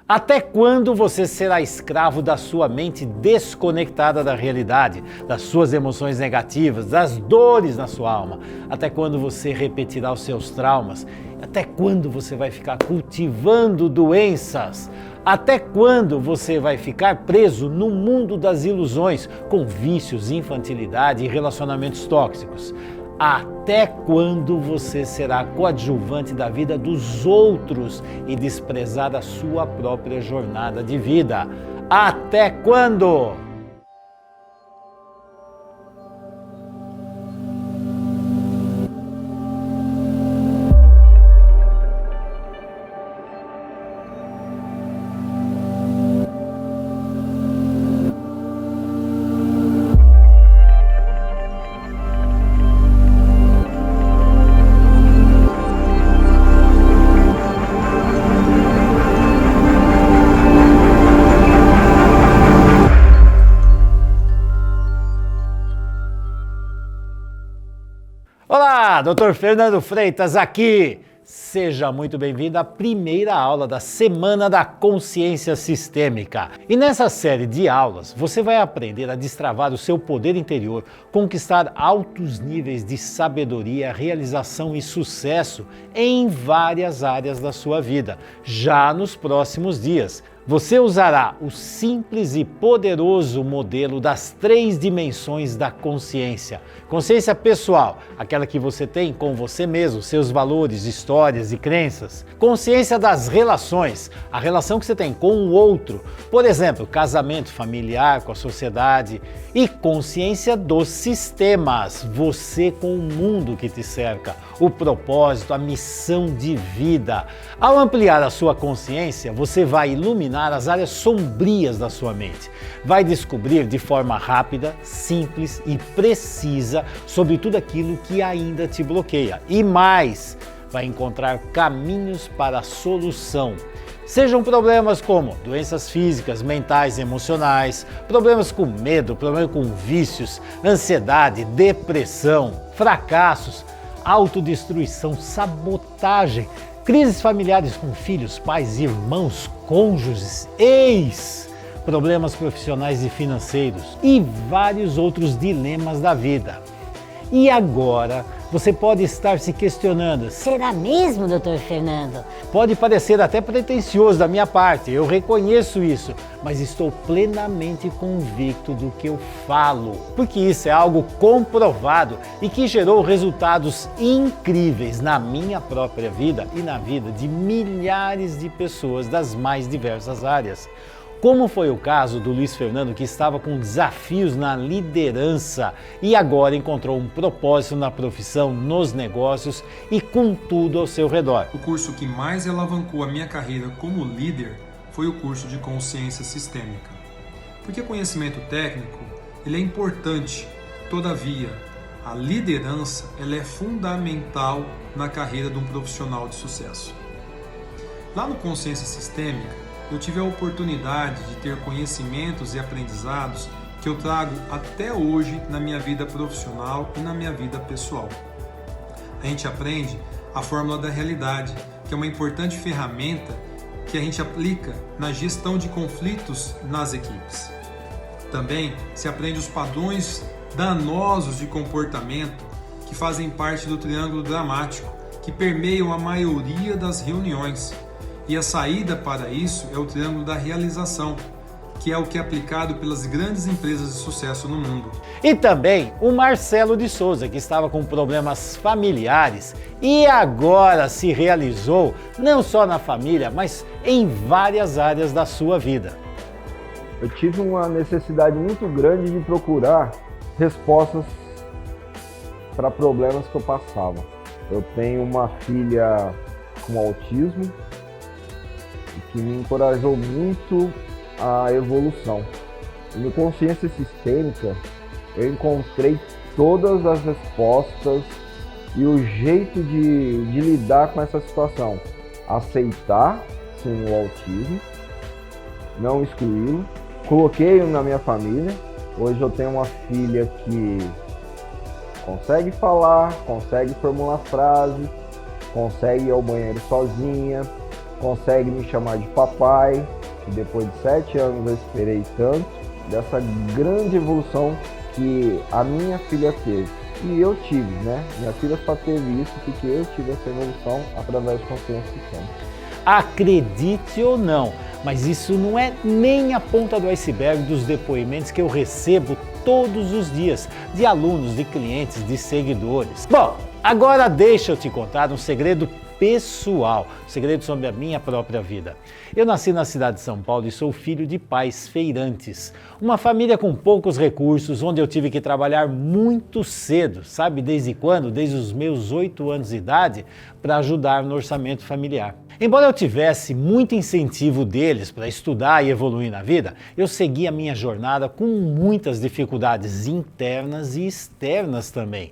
Até quando você será escravo da sua mente desconectada da realidade, das suas emoções negativas, das dores na sua alma? Até quando você repetirá os seus traumas? Até quando você vai ficar cultivando doenças? Até quando você vai ficar preso no mundo das ilusões, com vícios, infantilidade e relacionamentos tóxicos? Até quando você será coadjuvante da vida dos outros e desprezar a sua própria jornada de vida? Até quando? Olá, Dr. Fernando Freitas aqui. Seja muito bem-vindo à primeira aula da Semana da Consciência Sistêmica. E nessa série de aulas, você vai aprender a destravar o seu poder interior, conquistar altos níveis de sabedoria, realização e sucesso em várias áreas da sua vida, já nos próximos dias. Você usará o simples e poderoso modelo das 3 dimensões da consciência. Consciência pessoal, aquela que você tem com você mesmo, seus valores, histórias e crenças. Consciência das relações, a relação que você tem com o outro, por exemplo, casamento familiar, com a sociedade. E consciência dos sistemas, você com o mundo que te cerca, o propósito, a missão de vida. Ao ampliar a sua consciência, você vai iluminar as áreas sombrias da sua mente. Vai descobrir de forma rápida, simples e precisa sobre tudo aquilo que ainda te bloqueia. E mais, vai encontrar caminhos para a solução. Sejam problemas como doenças físicas, mentais, emocionais, problemas com medo, problemas com vícios, ansiedade, depressão, fracassos, autodestruição, sabotagem, crises familiares com filhos, pais, irmãos, cônjuges, ex, problemas profissionais e financeiros e vários outros dilemas da vida. E agora, você pode estar se questionando: será mesmo, Dr. Fernando? Pode parecer até pretensioso da minha parte, eu reconheço isso, mas estou plenamente convicto do que eu falo, porque isso é algo comprovado e que gerou resultados incríveis na minha própria vida e na vida de milhares de pessoas das mais diversas áreas. Como foi o caso do Luiz Fernando, que estava com desafios na liderança e agora encontrou um propósito na profissão, nos negócios e com tudo ao seu redor. O curso que mais alavancou a minha carreira como líder foi o curso de Consciência Sistêmica. Porque conhecimento técnico, ele é importante, todavia, a liderança ela é fundamental na carreira de um profissional de sucesso. Lá no Consciência Sistêmica, eu tive a oportunidade de ter conhecimentos e aprendizados que eu trago até hoje na minha vida profissional e na minha vida pessoal. A gente aprende a fórmula da realidade, que é uma importante ferramenta que a gente aplica na gestão de conflitos nas equipes. Também se aprende os padrões danosos de comportamento que fazem parte do triângulo dramático, que permeiam a maioria das reuniões. E a saída para isso é o triângulo da realização, que é o que é aplicado pelas grandes empresas de sucesso no mundo. E também o Marcelo de Souza, que estava com problemas familiares e agora se realizou não só na família, mas em várias áreas da sua vida. Eu tive uma necessidade muito grande de procurar respostas para problemas que eu passava. Eu tenho uma filha com autismo, que me encorajou muito a evolução. E no Consciência Sistêmica, eu encontrei todas as respostas e o jeito de lidar com essa situação. Aceitar, sim, o autismo, não excluí-lo. Coloquei-o na minha família. Hoje eu tenho uma filha que consegue falar, consegue formular frases, consegue ir ao banheiro sozinha, consegue me chamar de papai, e depois de 7 anos eu esperei tanto, dessa grande evolução que a minha filha teve. E eu tive, né? Minha filha só teve isso porque eu tive essa evolução através de consciência sistêmica. Acredite ou não, mas isso não é nem a ponta do iceberg dos depoimentos que eu recebo todos os dias de alunos, de clientes, de seguidores. Bom, agora deixa eu te contar um segredo pessoal, um segredo sobre a minha própria vida. Eu nasci na cidade de São Paulo e sou filho de pais feirantes. Uma família com poucos recursos, onde eu tive que trabalhar muito cedo, sabe desde quando? Desde os meus 8 anos de idade, para ajudar no orçamento familiar. Embora eu tivesse muito incentivo deles para estudar e evoluir na vida, eu segui a minha jornada com muitas dificuldades internas e externas também.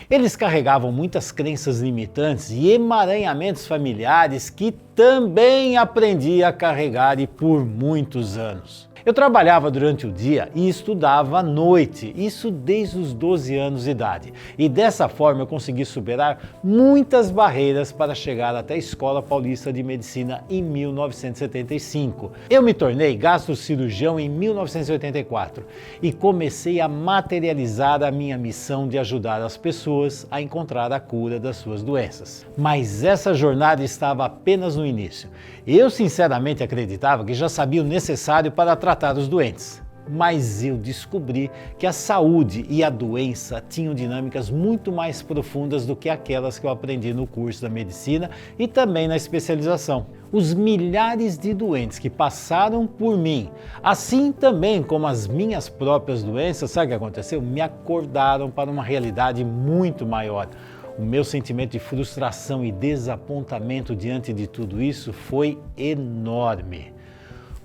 Eles carregavam muitas crenças limitantes e emaranhamentos familiares que também aprendi a carregar e por muitos anos. Eu trabalhava durante o dia e estudava à noite, isso desde os 12 anos de idade. E dessa forma eu consegui superar muitas barreiras para chegar até a Escola Paulista de Medicina em 1975. Eu me tornei gastrocirurgião em 1984 e comecei a materializar a minha missão de ajudar as pessoas a encontrar a cura das suas doenças. Mas essa jornada estava apenas no início. Eu sinceramente acreditava que já sabia o necessário para tratar os doentes. Mas eu descobri que a saúde e a doença tinham dinâmicas muito mais profundas do que aquelas que eu aprendi no curso da medicina e também na especialização. Os milhares de doentes que passaram por mim, assim também como as minhas próprias doenças, sabe o que aconteceu? Me acordaram para uma realidade muito maior. O meu sentimento de frustração e desapontamento diante de tudo isso foi enorme.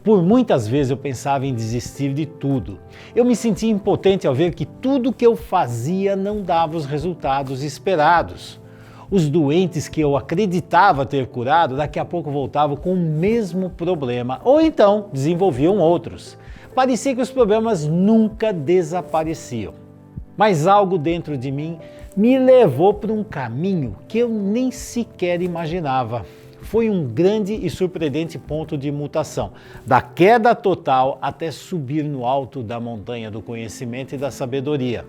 Por muitas vezes eu pensava em desistir de tudo. Eu me sentia impotente ao ver que tudo que eu fazia não dava os resultados esperados. Os doentes que eu acreditava ter curado, daqui a pouco voltavam com o mesmo problema, ou então desenvolviam outros. Parecia que os problemas nunca desapareciam. Mas algo dentro de mim me levou para um caminho que eu nem sequer imaginava. Foi um grande e surpreendente ponto de mutação, da queda total até subir no alto da montanha do conhecimento e da sabedoria.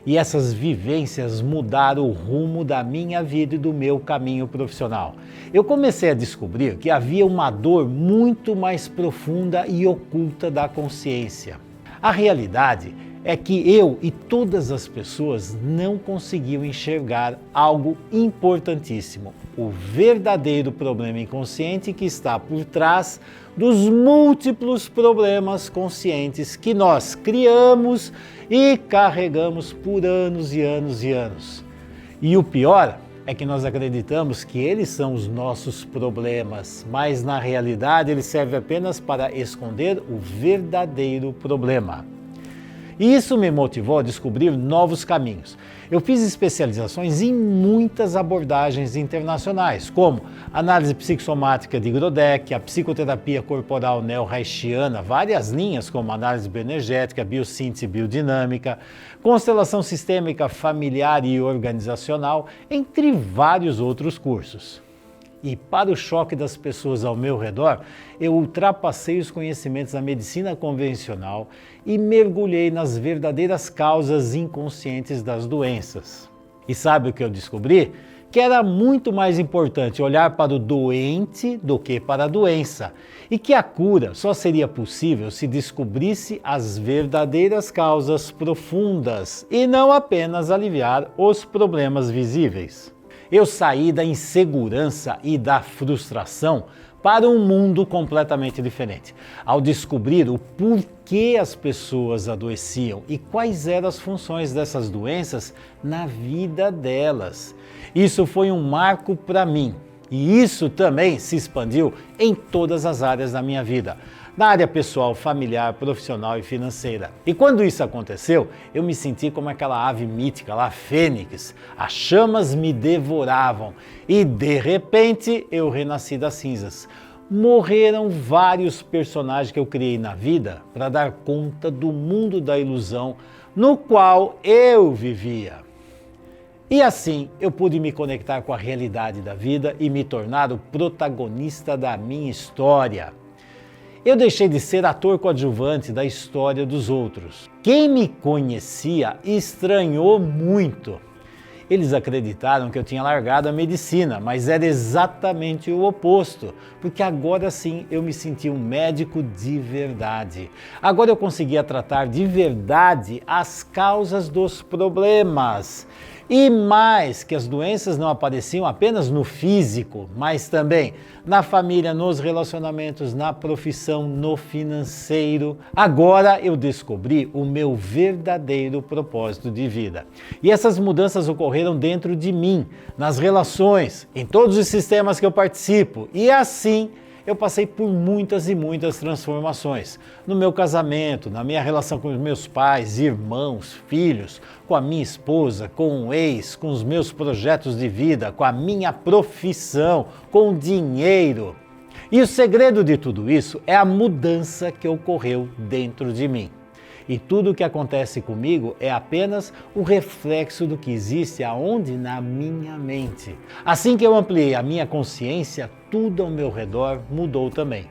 E essas vivências mudaram o rumo da minha vida e do meu caminho profissional. Eu comecei a descobrir que havia uma dor muito mais profunda e oculta da consciência. A realidade é que eu e todas as pessoas não conseguiam enxergar algo importantíssimo, o verdadeiro problema inconsciente que está por trás dos múltiplos problemas conscientes que nós criamos e carregamos por anos e anos e anos. E o pior é que nós acreditamos que eles são os nossos problemas, mas na realidade eles servem apenas para esconder o verdadeiro problema. E isso me motivou a descobrir novos caminhos. Eu fiz especializações em muitas abordagens internacionais, como análise psicossomática de Grodeck, a psicoterapia corporal neo-reichiana, várias linhas como análise bioenergética, biossíntese e biodinâmica, constelação sistêmica familiar e organizacional, entre vários outros cursos. E para o choque das pessoas ao meu redor, eu ultrapassei os conhecimentos da medicina convencional e mergulhei nas verdadeiras causas inconscientes das doenças. E sabe o que eu descobri? Que era muito mais importante olhar para o doente do que para a doença, e que a cura só seria possível se descobrisse as verdadeiras causas profundas e não apenas aliviar os problemas visíveis. Eu saí da insegurança e da frustração para um mundo completamente diferente, ao descobrir o porquê as pessoas adoeciam e quais eram as funções dessas doenças na vida delas. Isso foi um marco para mim e isso também se expandiu em todas as áreas da minha vida, na área pessoal, familiar, profissional e financeira. E quando isso aconteceu, eu me senti como aquela ave mítica lá, Fênix. As chamas me devoravam e de repente eu renasci das cinzas. Morreram vários personagens que eu criei na vida para dar conta do mundo da ilusão no qual eu vivia. E assim eu pude me conectar com a realidade da vida e me tornar o protagonista da minha história. Eu deixei de ser ator coadjuvante da história dos outros. Quem me conhecia estranhou muito. Eles acreditaram que eu tinha largado a medicina, mas era exatamente o oposto, porque agora sim eu me senti um médico de verdade. Agora eu conseguia tratar de verdade as causas dos problemas. E mais, que as doenças não apareciam apenas no físico, mas também na família, nos relacionamentos, na profissão, no financeiro. Agora eu descobri o meu verdadeiro propósito de vida. E essas mudanças ocorreram dentro de mim, nas relações, em todos os sistemas que eu participo. E assim eu passei por muitas e muitas transformações. No meu casamento, na minha relação com os meus pais, irmãos, filhos, com a minha esposa, com o ex, com os meus projetos de vida, com a minha profissão, com o dinheiro. E o segredo de tudo isso é a mudança que ocorreu dentro de mim. E tudo o que acontece comigo é apenas o reflexo do que existe aonde? Na minha mente. Assim que eu ampliei a minha consciência, tudo ao meu redor mudou também.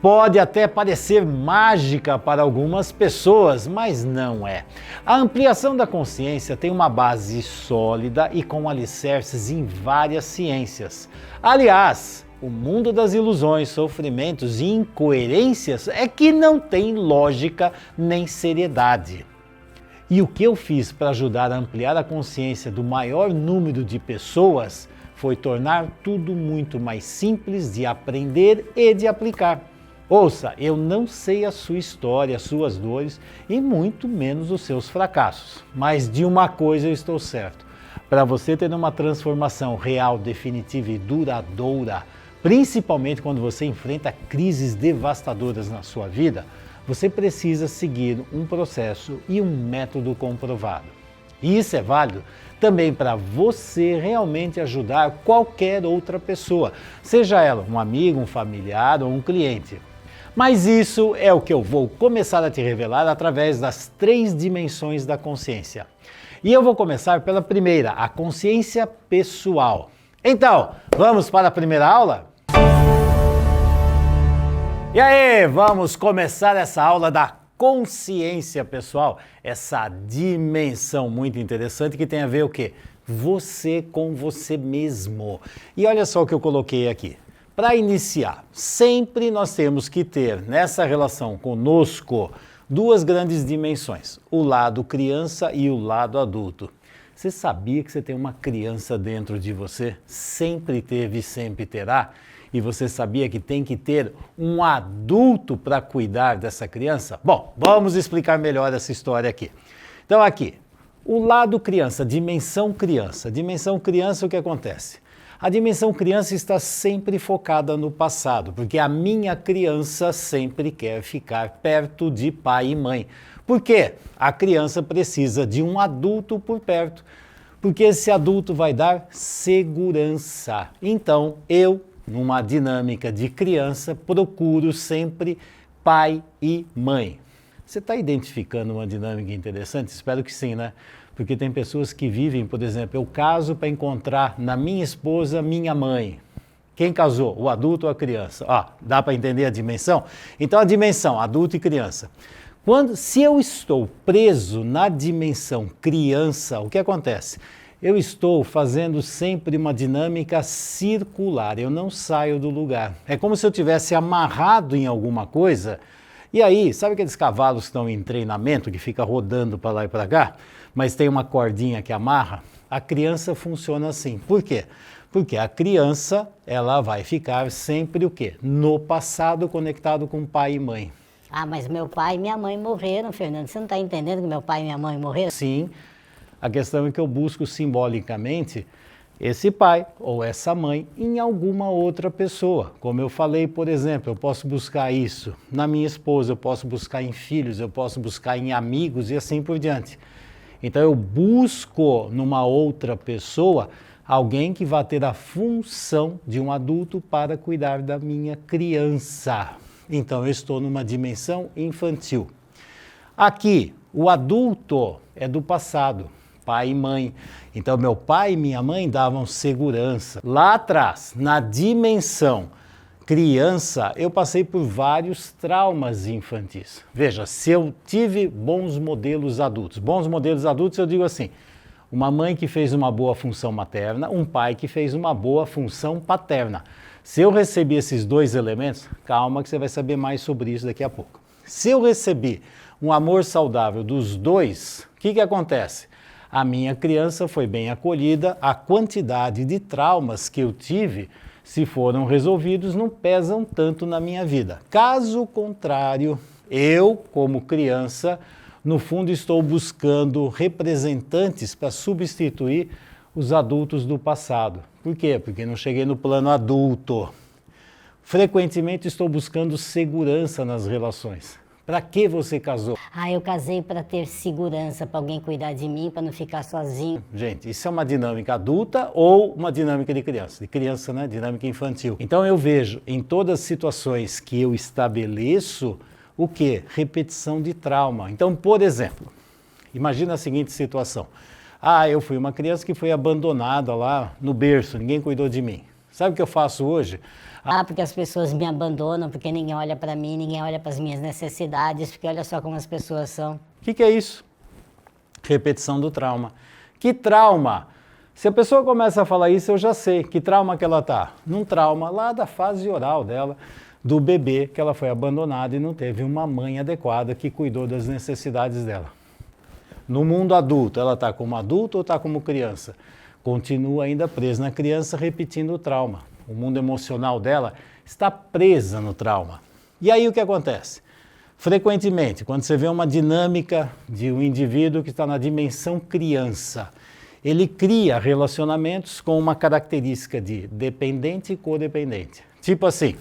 Pode até parecer mágica para algumas pessoas, mas não é. A ampliação da consciência tem uma base sólida e com alicerces em várias ciências. Aliás, o mundo das ilusões, sofrimentos e incoerências é que não tem lógica nem seriedade. E o que eu fiz para ajudar a ampliar a consciência do maior número de pessoas foi tornar tudo muito mais simples de aprender e de aplicar. Ouça, eu não sei a sua história, as suas dores e muito menos os seus fracassos, mas de uma coisa eu estou certo: para você ter uma transformação real, definitiva e duradoura, principalmente quando você enfrenta crises devastadoras na sua vida, você precisa seguir um processo e um método comprovado. E isso é válido também para você realmente ajudar qualquer outra pessoa, seja ela um amigo, um familiar ou um cliente. Mas isso é o que eu vou começar a te revelar através das 3 dimensões da consciência. E eu vou começar pela primeira, a consciência pessoal. Então, vamos para a primeira aula? E aí, vamos começar essa aula da consciência pessoal, essa dimensão muito interessante que tem a ver o quê? Você com você mesmo. E olha só o que eu coloquei aqui. Para iniciar, sempre nós temos que ter nessa relação conosco 2 grandes dimensões, o lado criança e o lado adulto. Você sabia que você tem uma criança dentro de você? Sempre teve e sempre terá? E você sabia que tem que ter um adulto para cuidar dessa criança? Bom, vamos explicar melhor essa história aqui. Então aqui, o lado criança, dimensão criança. Dimensão criança, o que acontece? A dimensão criança está sempre focada no passado, porque a minha criança sempre quer ficar perto de pai e mãe. Por quê? A criança precisa de um adulto por perto, porque esse adulto vai dar segurança. Então, eu, numa dinâmica de criança, procuro sempre pai e mãe. Você está identificando uma dinâmica interessante? Espero que sim, né? Porque tem pessoas que vivem, por exemplo, eu caso para encontrar na minha esposa minha mãe. Quem casou? O adulto ou a criança? Dá para entender a dimensão? Então a dimensão, adulto e criança. Se eu estou preso na dimensão criança, o que acontece? Eu estou fazendo sempre uma dinâmica circular, eu não saio do lugar. É como se eu tivesse amarrado em alguma coisa. E aí, sabe aqueles cavalos que estão em treinamento, que fica rodando para lá e para cá, mas tem uma cordinha que amarra? A criança funciona assim. Por quê? Porque a criança, ela vai ficar sempre o quê? No passado, conectado com pai e mãe. Ah, mas meu pai e minha mãe morreram, Fernando. Você não está entendendo que meu pai e minha mãe morreram? Sim, a questão é que eu busco simbolicamente esse pai ou essa mãe em alguma outra pessoa. Como eu falei, por exemplo, eu posso buscar isso na minha esposa, eu posso buscar em filhos, eu posso buscar em amigos e assim por diante. Então eu busco numa outra pessoa alguém que vai ter a função de um adulto para cuidar da minha criança. Então eu estou numa dimensão infantil. Aqui, o adulto é do passado. pai e mãe. Então, meu pai e minha mãe davam segurança. Lá atrás, na dimensão criança, eu passei por vários traumas infantis. Veja, se eu tive bons modelos adultos eu digo assim, uma mãe que fez uma boa função materna, um pai que fez uma boa função paterna. Se eu recebi esses dois elementos, calma que você vai saber mais sobre isso daqui a pouco. Se eu recebi um amor saudável dos dois, o que acontece? A minha criança foi bem acolhida, a quantidade de traumas que eu tive, se foram resolvidos, não pesam tanto na minha vida. Caso contrário, eu, como criança, no fundo estou buscando representantes para substituir os adultos do passado. Por quê? Porque não cheguei no plano adulto. Frequentemente estou buscando segurança nas relações. Para que você casou? Eu casei para ter segurança, para alguém cuidar de mim, para não ficar sozinho. Gente, isso é uma dinâmica adulta ou uma dinâmica de criança? De criança, né? Dinâmica infantil. Então eu vejo em todas as situações que eu estabeleço, o quê? Repetição de trauma. Então, por exemplo, imagina a seguinte situação. Eu fui uma criança que foi abandonada lá no berço, ninguém cuidou de mim. Sabe o que eu faço hoje? Porque as pessoas me abandonam, porque ninguém olha para mim, ninguém olha para as minhas necessidades, porque olha só como as pessoas são. O que é isso? Repetição do trauma. Que trauma? Se a pessoa começa a falar isso, eu já sei que trauma que ela está. Num trauma lá da fase oral dela, do bebê, que ela foi abandonada e não teve uma mãe adequada que cuidou das necessidades dela. No mundo adulto, ela está como adulto ou está como criança? Continua ainda presa na criança, repetindo o trauma. O mundo emocional dela está presa no trauma. E aí o que acontece? Frequentemente, quando você vê uma dinâmica de um indivíduo que está na dimensão criança, ele cria relacionamentos com uma característica de dependente e codependente. Tipo assim,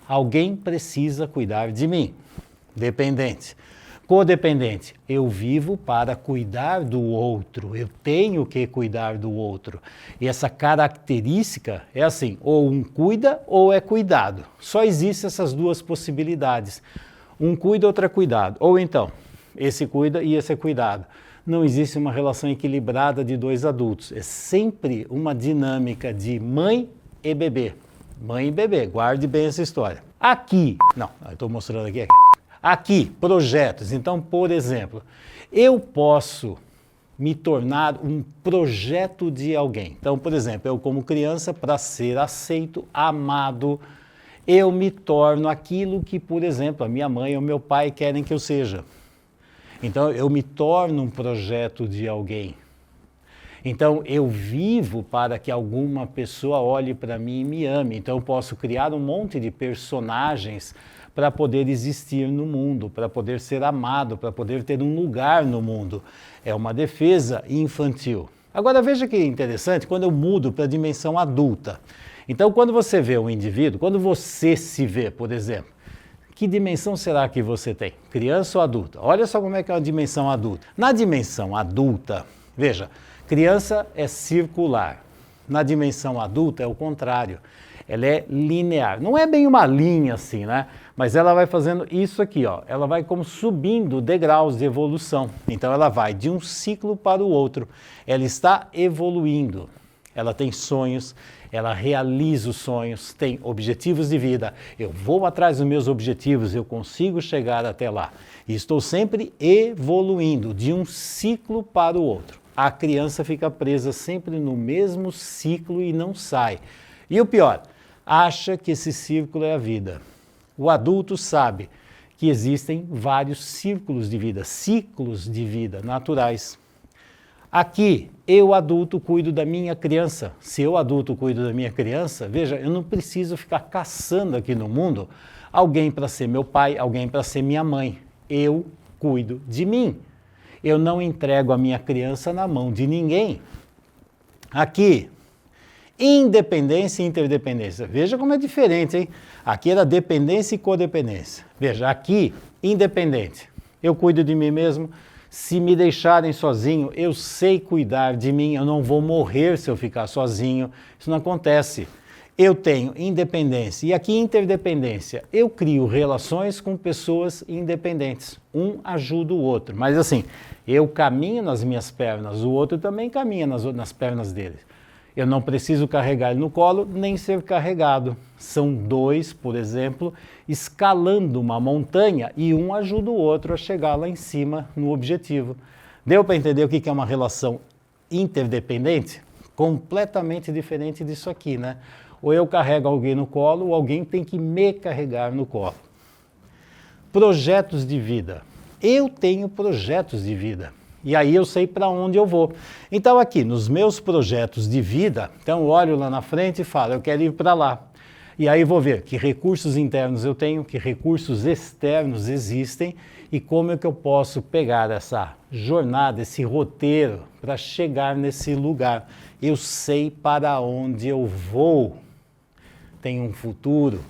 alguém precisa cuidar de mim. Dependente. Codependente, eu vivo para cuidar do outro, eu tenho que cuidar do outro. E essa característica é assim, ou um cuida ou é cuidado. Só existem essas duas possibilidades. Um cuida, outro é cuidado. Ou então, esse cuida e esse é cuidado. Não existe uma relação equilibrada de dois adultos. É sempre uma dinâmica de mãe e bebê. Mãe e bebê, guarde bem essa história. Aqui, não, eu estou mostrando aqui. Aqui, projetos. Então, por exemplo, eu posso me tornar um projeto de alguém. Então, por exemplo, eu como criança, para ser aceito, amado, eu me torno aquilo que, por exemplo, a minha mãe ou meu pai querem que eu seja. Então, eu me torno um projeto de alguém. Então, eu vivo para que alguma pessoa olhe para mim e me ame. Então, eu posso criar um monte de personagens para poder existir no mundo, para poder ser amado, para poder ter um lugar no mundo. É uma defesa infantil. Agora, veja que interessante, quando eu mudo para a dimensão adulta. Então, quando você vê um indivíduo, quando você se vê, por exemplo, que dimensão será que você tem? Criança ou adulta? Olha só como é que é uma dimensão adulta. Na dimensão adulta, veja, criança é circular. Na dimensão adulta é o contrário. Ela é linear. Não é bem uma linha assim, né? Mas ela vai fazendo isso aqui, ó. Ela vai como subindo degraus de evolução. Então ela vai de um ciclo para o outro. Ela está evoluindo. Ela tem sonhos, ela realiza os sonhos, tem objetivos de vida. Eu vou atrás dos meus objetivos, eu consigo chegar até lá. E estou sempre evoluindo de um ciclo para o outro. A criança fica presa sempre no mesmo ciclo e não sai. E o pior, acha que esse círculo é a vida. O adulto sabe que existem vários ciclos de vida naturais. Aqui, eu adulto cuido da minha criança. Se eu adulto cuido da minha criança, veja, eu não preciso ficar caçando aqui no mundo alguém para ser meu pai, alguém para ser minha mãe. Eu cuido de mim. Eu não entrego a minha criança na mão de ninguém. Aqui, independência e interdependência. Veja como é diferente, hein? Aqui era dependência e codependência. Veja, aqui, independente. Eu cuido de mim mesmo. Se me deixarem sozinho, eu sei cuidar de mim. Eu não vou morrer se eu ficar sozinho. Isso não acontece. Eu tenho independência e aqui interdependência. Eu crio relações com pessoas independentes. Um ajuda o outro. Mas assim, eu caminho nas minhas pernas, o outro também caminha nas pernas dele. Eu não preciso carregar ele no colo, nem ser carregado. São dois, por exemplo, escalando uma montanha e um ajuda o outro a chegar lá em cima no objetivo. Deu para entender o que é uma relação interdependente? Completamente diferente disso aqui, né? Ou eu carrego alguém no colo, ou alguém tem que me carregar no colo. Projetos de vida. Eu tenho projetos de vida. E aí eu sei para onde eu vou. Então aqui, nos meus projetos de vida, então eu olho lá na frente e falo, eu quero ir para lá. E aí vou ver que recursos internos eu tenho, que recursos externos existem e como é que eu posso pegar essa jornada, esse roteiro para chegar nesse lugar. Eu sei para onde eu vou. Tenho um futuro.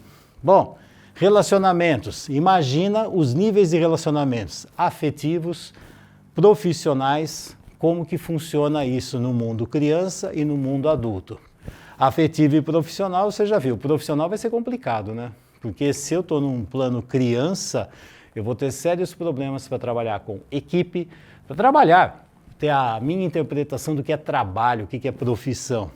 Bom, relacionamentos. Imagina os níveis de relacionamentos afetivos, profissionais, como que funciona isso no mundo criança e no mundo adulto. Afetivo e profissional, você já viu, profissional vai ser complicado, né? Porque se eu estou num plano criança, eu vou ter sérios problemas para trabalhar com equipe, para trabalhar, ter a minha interpretação do que é trabalho, o que é profissão.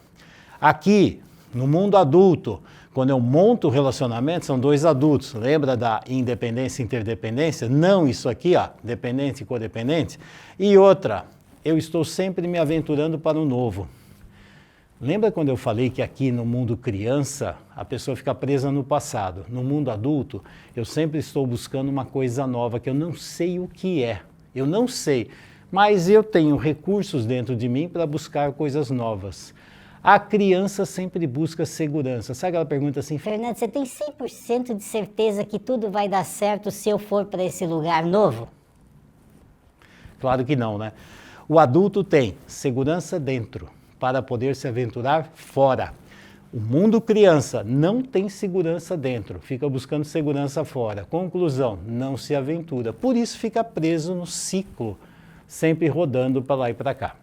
Aqui, no mundo adulto, quando eu monto o relacionamento, são dois adultos. Lembra da independência e interdependência? Não isso aqui, ó, dependente e codependente. E outra, eu estou sempre me aventurando para o novo. Lembra quando eu falei que aqui no mundo criança, a pessoa fica presa no passado? No mundo adulto, eu sempre estou buscando uma coisa nova que eu não sei o que é. Eu não sei, mas eu tenho recursos dentro de mim para buscar coisas novas. A criança sempre busca segurança. Sabe aquela pergunta assim? Fernando, você tem 100% de certeza que tudo vai dar certo se eu for para esse lugar novo? Claro que não, né? O adulto tem segurança dentro para poder se aventurar fora. O mundo criança não tem segurança dentro, fica buscando segurança fora. Conclusão, não se aventura. Por isso fica preso no ciclo, sempre rodando para lá e para cá.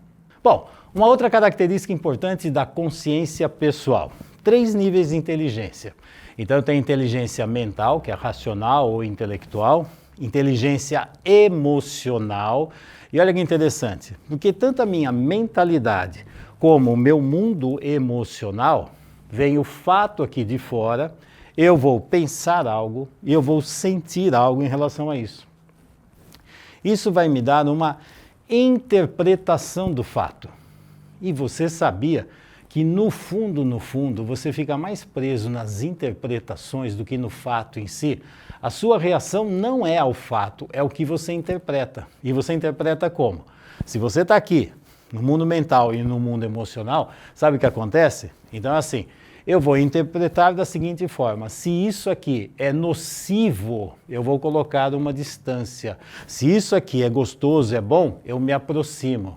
Bom, uma outra característica importante da consciência pessoal. 3 níveis de inteligência. Então eu tenho inteligência mental, que é racional ou intelectual, inteligência emocional. E olha que interessante, porque tanto a minha mentalidade como o meu mundo emocional, vem o fato aqui de fora, eu vou pensar algo e eu vou sentir algo em relação a isso. Isso vai me dar uma interpretação do fato. E você sabia que no fundo, você fica mais preso nas interpretações do que no fato em si? A sua reação não é ao fato, é o que você interpreta. E você interpreta como? Se você está aqui, no mundo mental e no mundo emocional, sabe o que acontece? Então, assim, eu vou interpretar da seguinte forma: se isso aqui é nocivo, eu vou colocar uma distância. Se isso aqui é gostoso, é bom, eu me aproximo.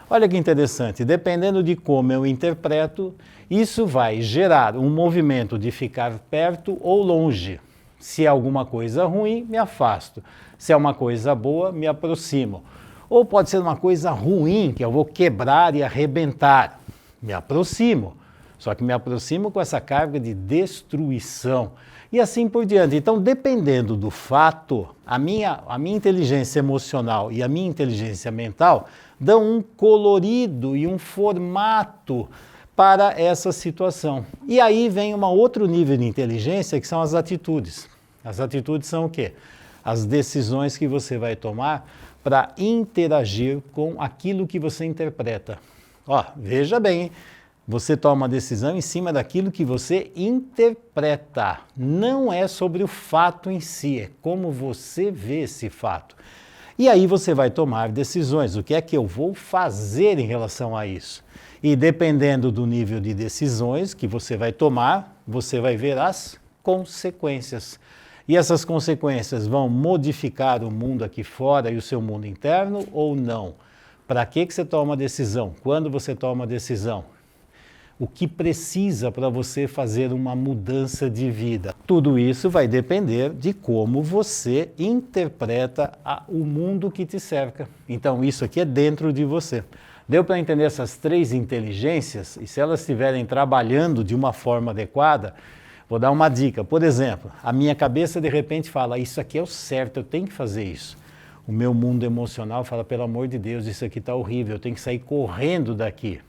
Olha que interessante, dependendo de como eu interpreto, isso vai gerar um movimento de ficar perto ou longe. Se é alguma coisa ruim, me afasto. Se é uma coisa boa, me aproximo. Ou pode ser uma coisa ruim, que eu vou quebrar e arrebentar. Me aproximo. Só que me aproximo com essa carga de destruição. E assim por diante. Então, dependendo do fato, a minha inteligência emocional e a minha inteligência mental dão um colorido e um formato para essa situação. E aí vem um outro nível de inteligência, que são as atitudes. As atitudes são o quê? As decisões que você vai tomar para interagir com aquilo que você interpreta. Ó, veja bem, hein? Você toma uma decisão em cima daquilo que você interpreta. Não é sobre o fato em si, é como você vê esse fato. E aí você vai tomar decisões. O que é que eu vou fazer em relação a isso? E dependendo do nível de decisões que você vai tomar, você vai ver as consequências. E essas consequências vão modificar o mundo aqui fora e o seu mundo interno ou não? Para que você toma a decisão? Quando você toma a decisão? O que precisa para você fazer uma mudança de vida? Tudo isso vai depender de como você interpreta o mundo que te cerca. Então isso aqui é dentro de você. Deu para entender essas 3 inteligências? E se elas estiverem trabalhando de uma forma adequada, vou dar uma dica. Por exemplo, a minha cabeça de repente fala, isso aqui é o certo, eu tenho que fazer isso. O meu mundo emocional fala, pelo amor de Deus, isso aqui está horrível, eu tenho que sair correndo daqui.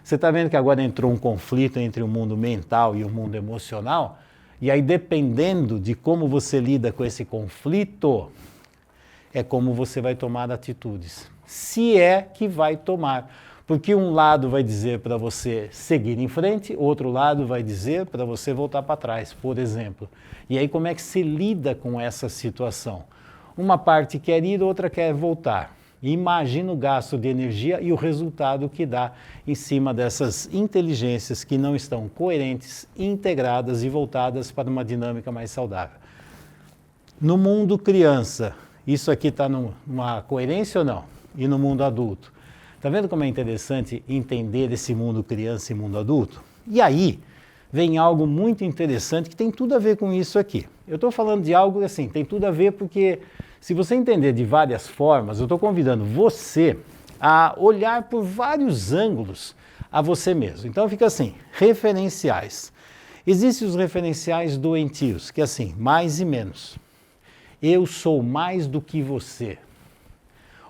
Você está vendo que agora entrou um conflito entre o mundo mental e o mundo emocional? E aí, dependendo de como você lida com esse conflito, é como você vai tomar atitudes. Se é que vai tomar. Porque um lado vai dizer para você seguir em frente, outro lado vai dizer para você voltar para trás, por exemplo. E aí, como é que se lida com essa situação? Uma parte quer ir, outra quer voltar. Imagina o gasto de energia e o resultado que dá em cima dessas inteligências que não estão coerentes, integradas e voltadas para uma dinâmica mais saudável. No mundo criança, isso aqui está numa coerência ou não? E no mundo adulto? Está vendo como é interessante entender esse mundo criança e mundo adulto? E aí vem algo muito interessante que tem tudo a ver com isso aqui. Eu estou falando de algo assim, tem tudo a ver porque se você entender de várias formas, eu estou convidando você a olhar por vários ângulos a você mesmo. Então fica assim, referenciais. Existem os referenciais doentios, que é assim, mais e menos. Eu sou mais do que você.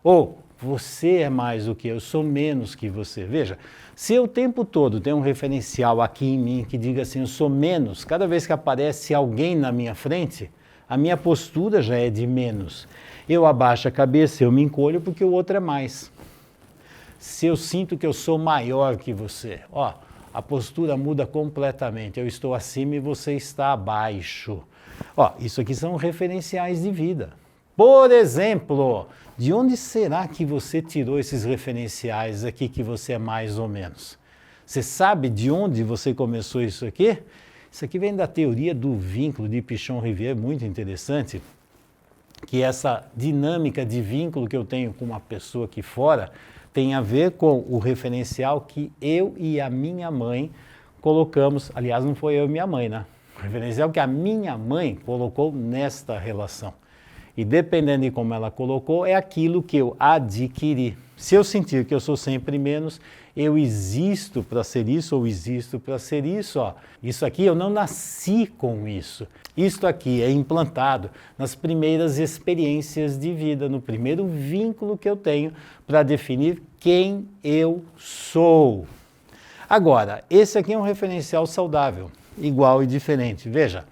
Ou você é mais do que eu sou menos que você. Veja, se eu o tempo todo tenho um referencial aqui em mim que diga assim, eu sou menos, cada vez que aparece alguém na minha frente, a minha postura já é de menos. Eu abaixo a cabeça, eu me encolho porque o outro é mais. Se eu sinto que eu sou maior que você, ó, a postura muda completamente. Eu estou acima e você está abaixo. Ó, isso aqui são referenciais de vida. Por exemplo, de onde será que você tirou esses referenciais aqui que você é mais ou menos? Você sabe de onde você começou isso aqui? Isso aqui vem da teoria do vínculo de Pichon-Rivière, muito interessante, que essa dinâmica de vínculo que eu tenho com uma pessoa aqui fora tem a ver com o referencial que eu e a minha mãe colocamos, aliás, não foi eu e minha mãe, né? O referencial que a minha mãe colocou nesta relação. E dependendo de como ela colocou, é aquilo que eu adquiri. Se eu sentir que eu sou sempre menos, eu existo para ser isso ou existo para ser isso. Ó. Isso aqui eu não nasci com isso. Isto aqui é implantado nas primeiras experiências de vida, no primeiro vínculo que eu tenho para definir quem eu sou. Agora, esse aqui é um referencial saudável, igual e diferente. Veja,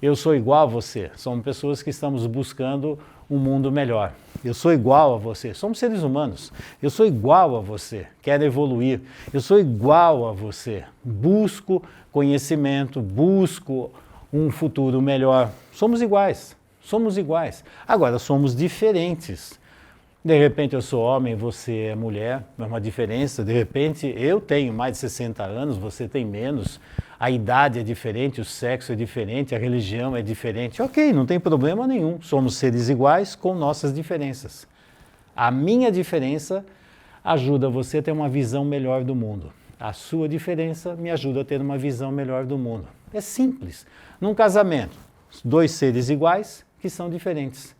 eu sou igual a você, somos pessoas que estamos buscando um mundo melhor. Eu sou igual a você, somos seres humanos. Eu sou igual a você, quero evoluir. Eu sou igual a você, busco conhecimento, busco um futuro melhor. Somos iguais, somos iguais. Agora, somos diferentes. De repente eu sou homem, você é mulher, é uma diferença. De repente eu tenho mais de 60 anos, você tem menos. A idade é diferente, o sexo é diferente, a religião é diferente. Ok, não tem problema nenhum. Somos seres iguais com nossas diferenças. A minha diferença ajuda você a ter uma visão melhor do mundo. A sua diferença me ajuda a ter uma visão melhor do mundo. É simples. Num casamento, 2 seres iguais que são diferentes.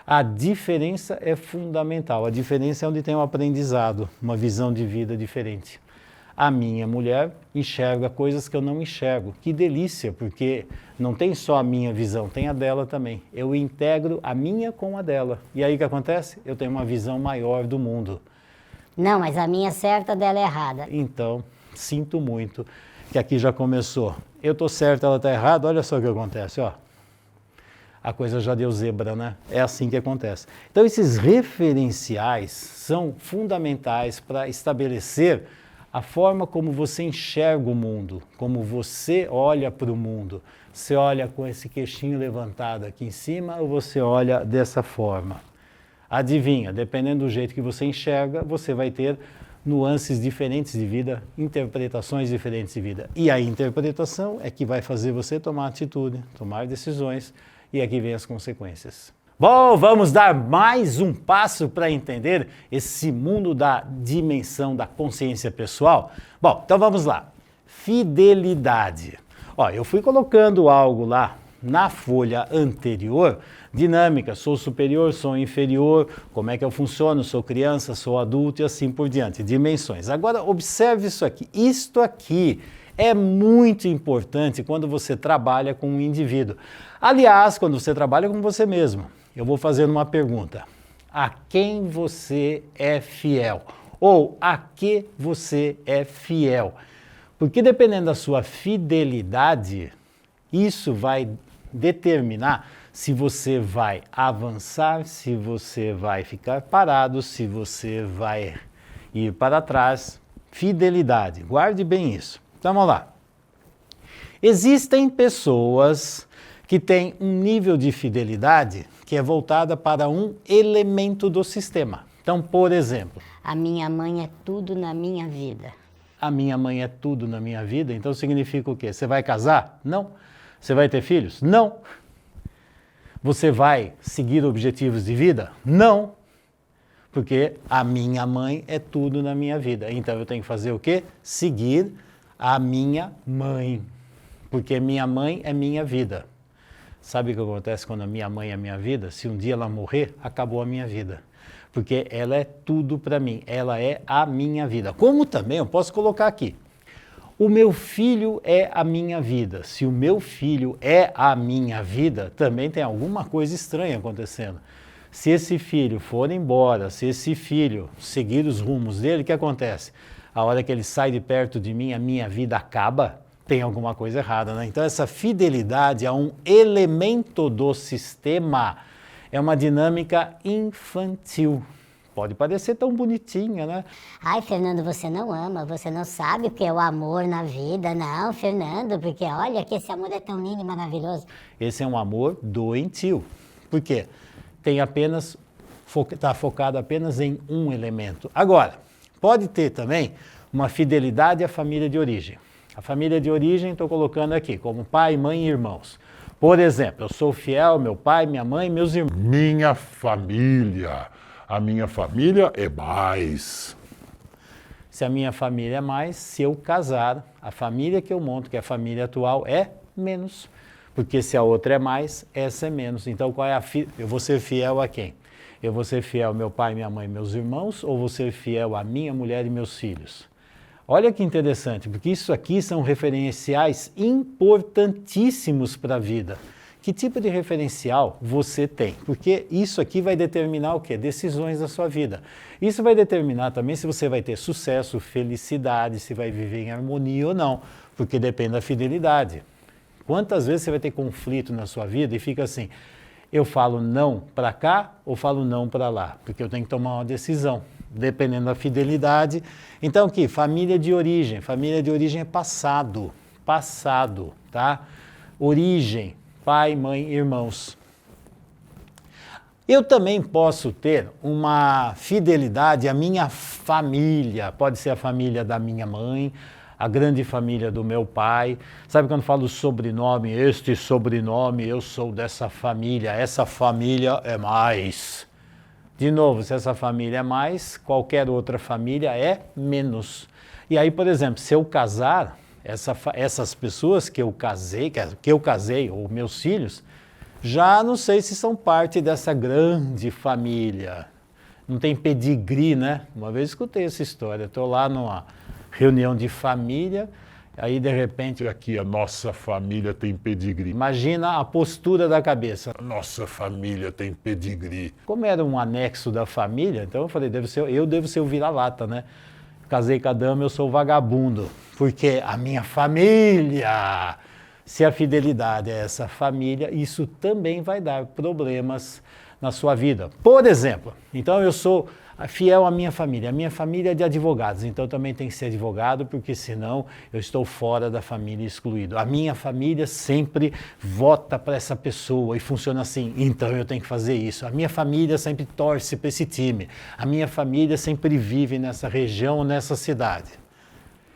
A diferença é fundamental. A diferença é onde tem um aprendizado, uma visão de vida diferente. A minha mulher enxerga coisas que eu não enxergo. Que delícia, porque não tem só a minha visão, tem a dela também. Eu integro a minha com a dela. E aí o que acontece? Eu tenho uma visão maior do mundo. Não, mas a minha é certa, a dela é errada. Então, sinto muito que aqui já começou. Eu estou certo, ela está errada, olha só o que acontece, ó. A coisa já deu zebra, né? É assim que acontece. Então, esses referenciais são fundamentais para estabelecer a forma como você enxerga o mundo, como você olha para o mundo. Você olha com esse queixinho levantado aqui em cima ou você olha dessa forma? Adivinha, dependendo do jeito que você enxerga, você vai ter nuances diferentes de vida, interpretações diferentes de vida. E a interpretação é que vai fazer você tomar atitude, tomar decisões, e aqui vem as consequências. Bom, vamos dar mais um passo para entender esse mundo da dimensão da consciência pessoal? Bom, então vamos lá. Fidelidade. Ó, eu fui colocando algo lá na folha anterior, dinâmica, sou superior, sou inferior, como é que eu funciono, sou criança, sou adulto e assim por diante, dimensões. Agora observe isso aqui, isto aqui é muito importante quando você trabalha com um indivíduo. Aliás, quando você trabalha com você mesmo, eu vou fazer uma pergunta. A quem você é fiel? Ou a que você é fiel? Porque dependendo da sua fidelidade, isso vai determinar se você vai avançar, se você vai ficar parado, se você vai ir para trás. Fidelidade, guarde bem isso. Então vamos lá. Existem pessoas que têm um nível de fidelidade que é voltada para um elemento do sistema. Então, por exemplo, A minha mãe é tudo na minha vida. a minha mãe é tudo na minha vida, então significa o quê? Você vai casar? Não. Você vai ter filhos? Não. Você vai seguir objetivos de vida? Não. Porque a minha mãe é tudo na minha vida. Então eu tenho que fazer o quê? Seguir a minha mãe. Porque minha mãe é minha vida. Sabe o que acontece quando a minha mãe é minha vida? Se um dia ela morrer, acabou a minha vida. Porque ela é tudo para mim, ela é a minha vida. Como também eu posso colocar aqui, o meu filho é a minha vida. Se o meu filho é a minha vida, também tem alguma coisa estranha acontecendo. Se esse filho for embora, se esse filho seguir os rumos dele, o que acontece? A hora que ele sai de perto de mim, a minha vida acaba, tem alguma coisa errada, né? Então essa fidelidade a um elemento do sistema é uma dinâmica infantil. Pode parecer tão bonitinha, né? Ai, Fernando, você não ama, você não sabe o que é o amor na vida. Não, Fernando, porque olha que esse amor é tão lindo e maravilhoso. Esse é um amor doentio. Por quê? Tem apenas, está focado apenas em um elemento. Agora, pode ter também uma fidelidade à família de origem. A família de origem estou colocando aqui como pai, mãe e irmãos. Por exemplo, eu sou fiel ao meu pai, minha mãe e meus irmãos. Minha família. A minha família é mais. Se a minha família é mais, se eu casar, a família que eu monto, que é a família atual, é menos. Porque se a outra é mais, essa é menos. Então, qual é eu vou ser fiel a quem? Eu vou ser fiel ao meu pai, minha mãe e meus irmãos, ou vou ser fiel à minha mulher e meus filhos? Olha que interessante, porque isso aqui são referenciais importantíssimos para a vida. Que tipo de referencial você tem? Porque isso aqui vai determinar o quê? Decisões da sua vida. Isso vai determinar também se você vai ter sucesso, felicidade, se vai viver em harmonia ou não, porque depende da fidelidade. Quantas vezes você vai ter conflito na sua vida e fica assim, eu falo não para cá ou falo não para lá? Porque eu tenho que tomar uma decisão, dependendo da fidelidade. Então aqui, família de origem é passado, tá? Origem, pai, mãe, irmãos. Eu também posso ter uma fidelidade à minha família, pode ser a família da minha mãe, a grande família do meu pai. Sabe quando falo sobrenome, este sobrenome, eu sou dessa família, essa família é mais. De novo, se essa família é mais, qualquer outra família é menos. E aí, por exemplo, se eu casar, essas pessoas que eu casei, ou meus filhos, já não sei se são parte dessa grande família. Não tem pedigree, né? Uma vez escutei essa história, estou lá numa reunião de família, aí de repente... Aqui a nossa família tem pedigree. Imagina a postura da cabeça. A nossa família tem pedigree. Como era um anexo da família, então eu falei, eu devo ser o vira-lata, né? Casei com a dama, eu sou o vagabundo. Porque a minha família, se a fidelidade é essa família, isso também vai dar problemas na sua vida. Por exemplo, então eu sou fiel à minha família é de advogados, então eu também tenho que ser advogado, porque senão eu estou fora da família, excluído. A minha família sempre vota para essa pessoa e funciona assim, então eu tenho que fazer isso. A minha família sempre torce para esse time, a minha família sempre vive nessa região, nessa cidade.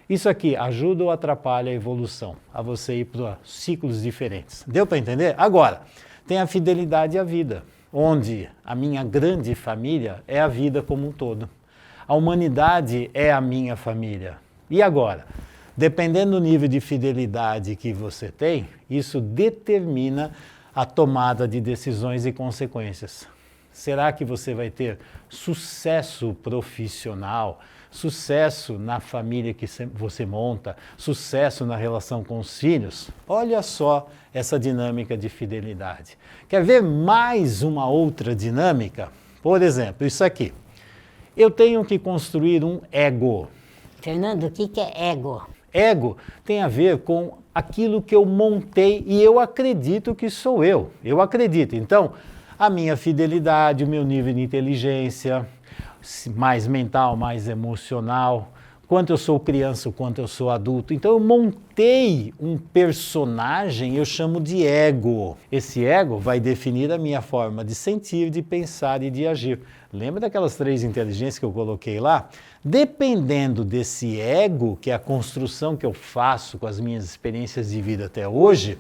Isso aqui ajuda ou atrapalha a evolução, a você ir para ciclos diferentes. Deu para entender? Agora, tem a fidelidade à vida, onde a minha grande família é a vida como um todo. A humanidade é a minha família. E agora? Dependendo do nível de fidelidade que você tem, isso determina a tomada de decisões e consequências. Será que você vai ter sucesso profissional, sucesso na família que você monta, sucesso na relação com os filhos? Olha só essa dinâmica de fidelidade. Quer ver mais uma outra dinâmica? Por exemplo, isso aqui. Eu tenho que construir um ego. Fernando, o que é ego? Ego tem a ver com aquilo que eu montei e eu acredito que sou eu. Eu acredito. Então, a minha fidelidade, o meu nível de inteligência, mais mental, mais emocional, quanto eu sou criança, quanto eu sou adulto. Então eu montei um personagem, eu chamo de ego. Esse ego vai definir a minha forma de sentir, de pensar e de agir. Lembra daquelas 3 inteligências que eu coloquei lá? Dependendo desse ego, que é a construção que eu faço com as minhas experiências de vida até hoje,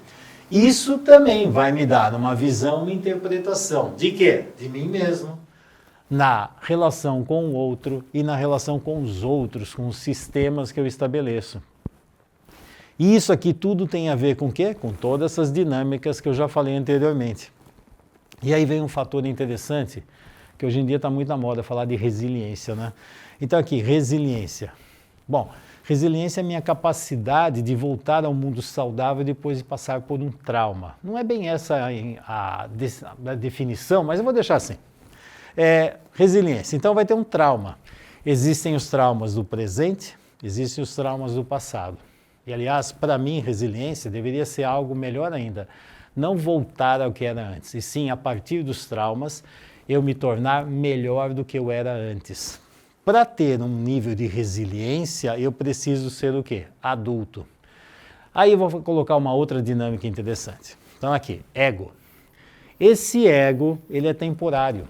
isso também vai me dar uma visão, uma interpretação. De quê? De mim mesmo. Na relação com o outro e na relação com os outros, com os sistemas que eu estabeleço. E isso aqui tudo tem a ver com o quê? Com todas essas dinâmicas que eu já falei anteriormente. E aí vem um fator interessante, que hoje em dia está muito na moda, falar de resiliência, né? Então aqui, resiliência. Bom, resiliência é a minha capacidade de voltar ao mundo saudável depois de passar por um trauma. Não é bem essa a definição, mas eu vou deixar assim. Resiliência. Então vai ter um trauma. Existem os traumas do presente, existem os traumas do passado. E aliás, para mim, resiliência deveria ser algo melhor ainda. Não voltar ao que era antes, e sim, a partir dos traumas, eu me tornar melhor do que eu era antes. Para ter um nível de resiliência, eu preciso ser o quê? Adulto. Aí eu vou colocar uma outra dinâmica interessante. Então aqui, ego. Esse ego, ele é temporário.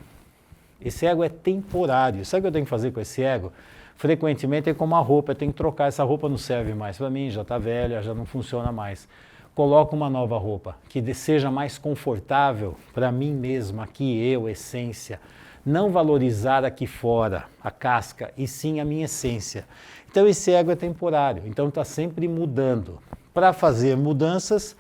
Esse ego é temporário. Sabe o que eu tenho que fazer com esse ego? Frequentemente é como a roupa, eu tenho que trocar, essa roupa não serve mais para mim, já está velha, já não funciona mais. Coloco uma nova roupa, que seja mais confortável para mim mesmo, aqui eu, essência. Não valorizar aqui fora, a casca, e sim a minha essência. Então esse ego é temporário, então está sempre mudando. Para fazer mudanças,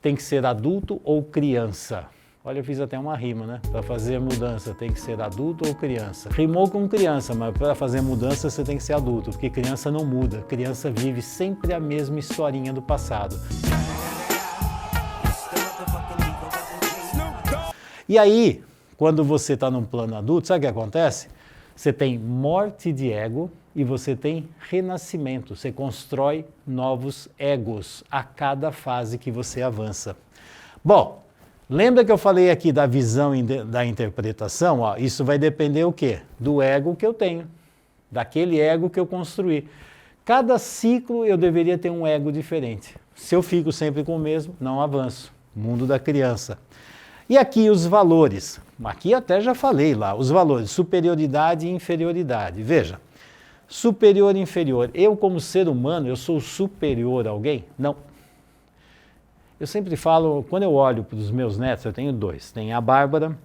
tem que ser adulto ou criança. Olha, eu fiz até uma rima, né? Para fazer mudança tem que ser adulto ou criança. Rimou com criança, mas para fazer mudança você tem que ser adulto, porque criança não muda. Criança vive sempre a mesma historinha do passado. E aí, quando você está num plano adulto, sabe o que acontece? Você tem morte de ego e você tem renascimento. Você constrói novos egos a cada fase que você avança. Bom, lembra que eu falei aqui da visão e da interpretação? Ó, isso vai depender o quê? Do ego que eu tenho, daquele ego que eu construí. Cada ciclo eu deveria ter um ego diferente. Se eu fico sempre com o mesmo, não avanço. Mundo da criança. E aqui os valores. Aqui até já falei lá, os valores, superioridade e inferioridade. Veja, superior e inferior. Eu como ser humano, eu sou superior a alguém? Não. Eu sempre falo, quando eu olho para os meus netos, eu tenho 2. Tem a Bárbara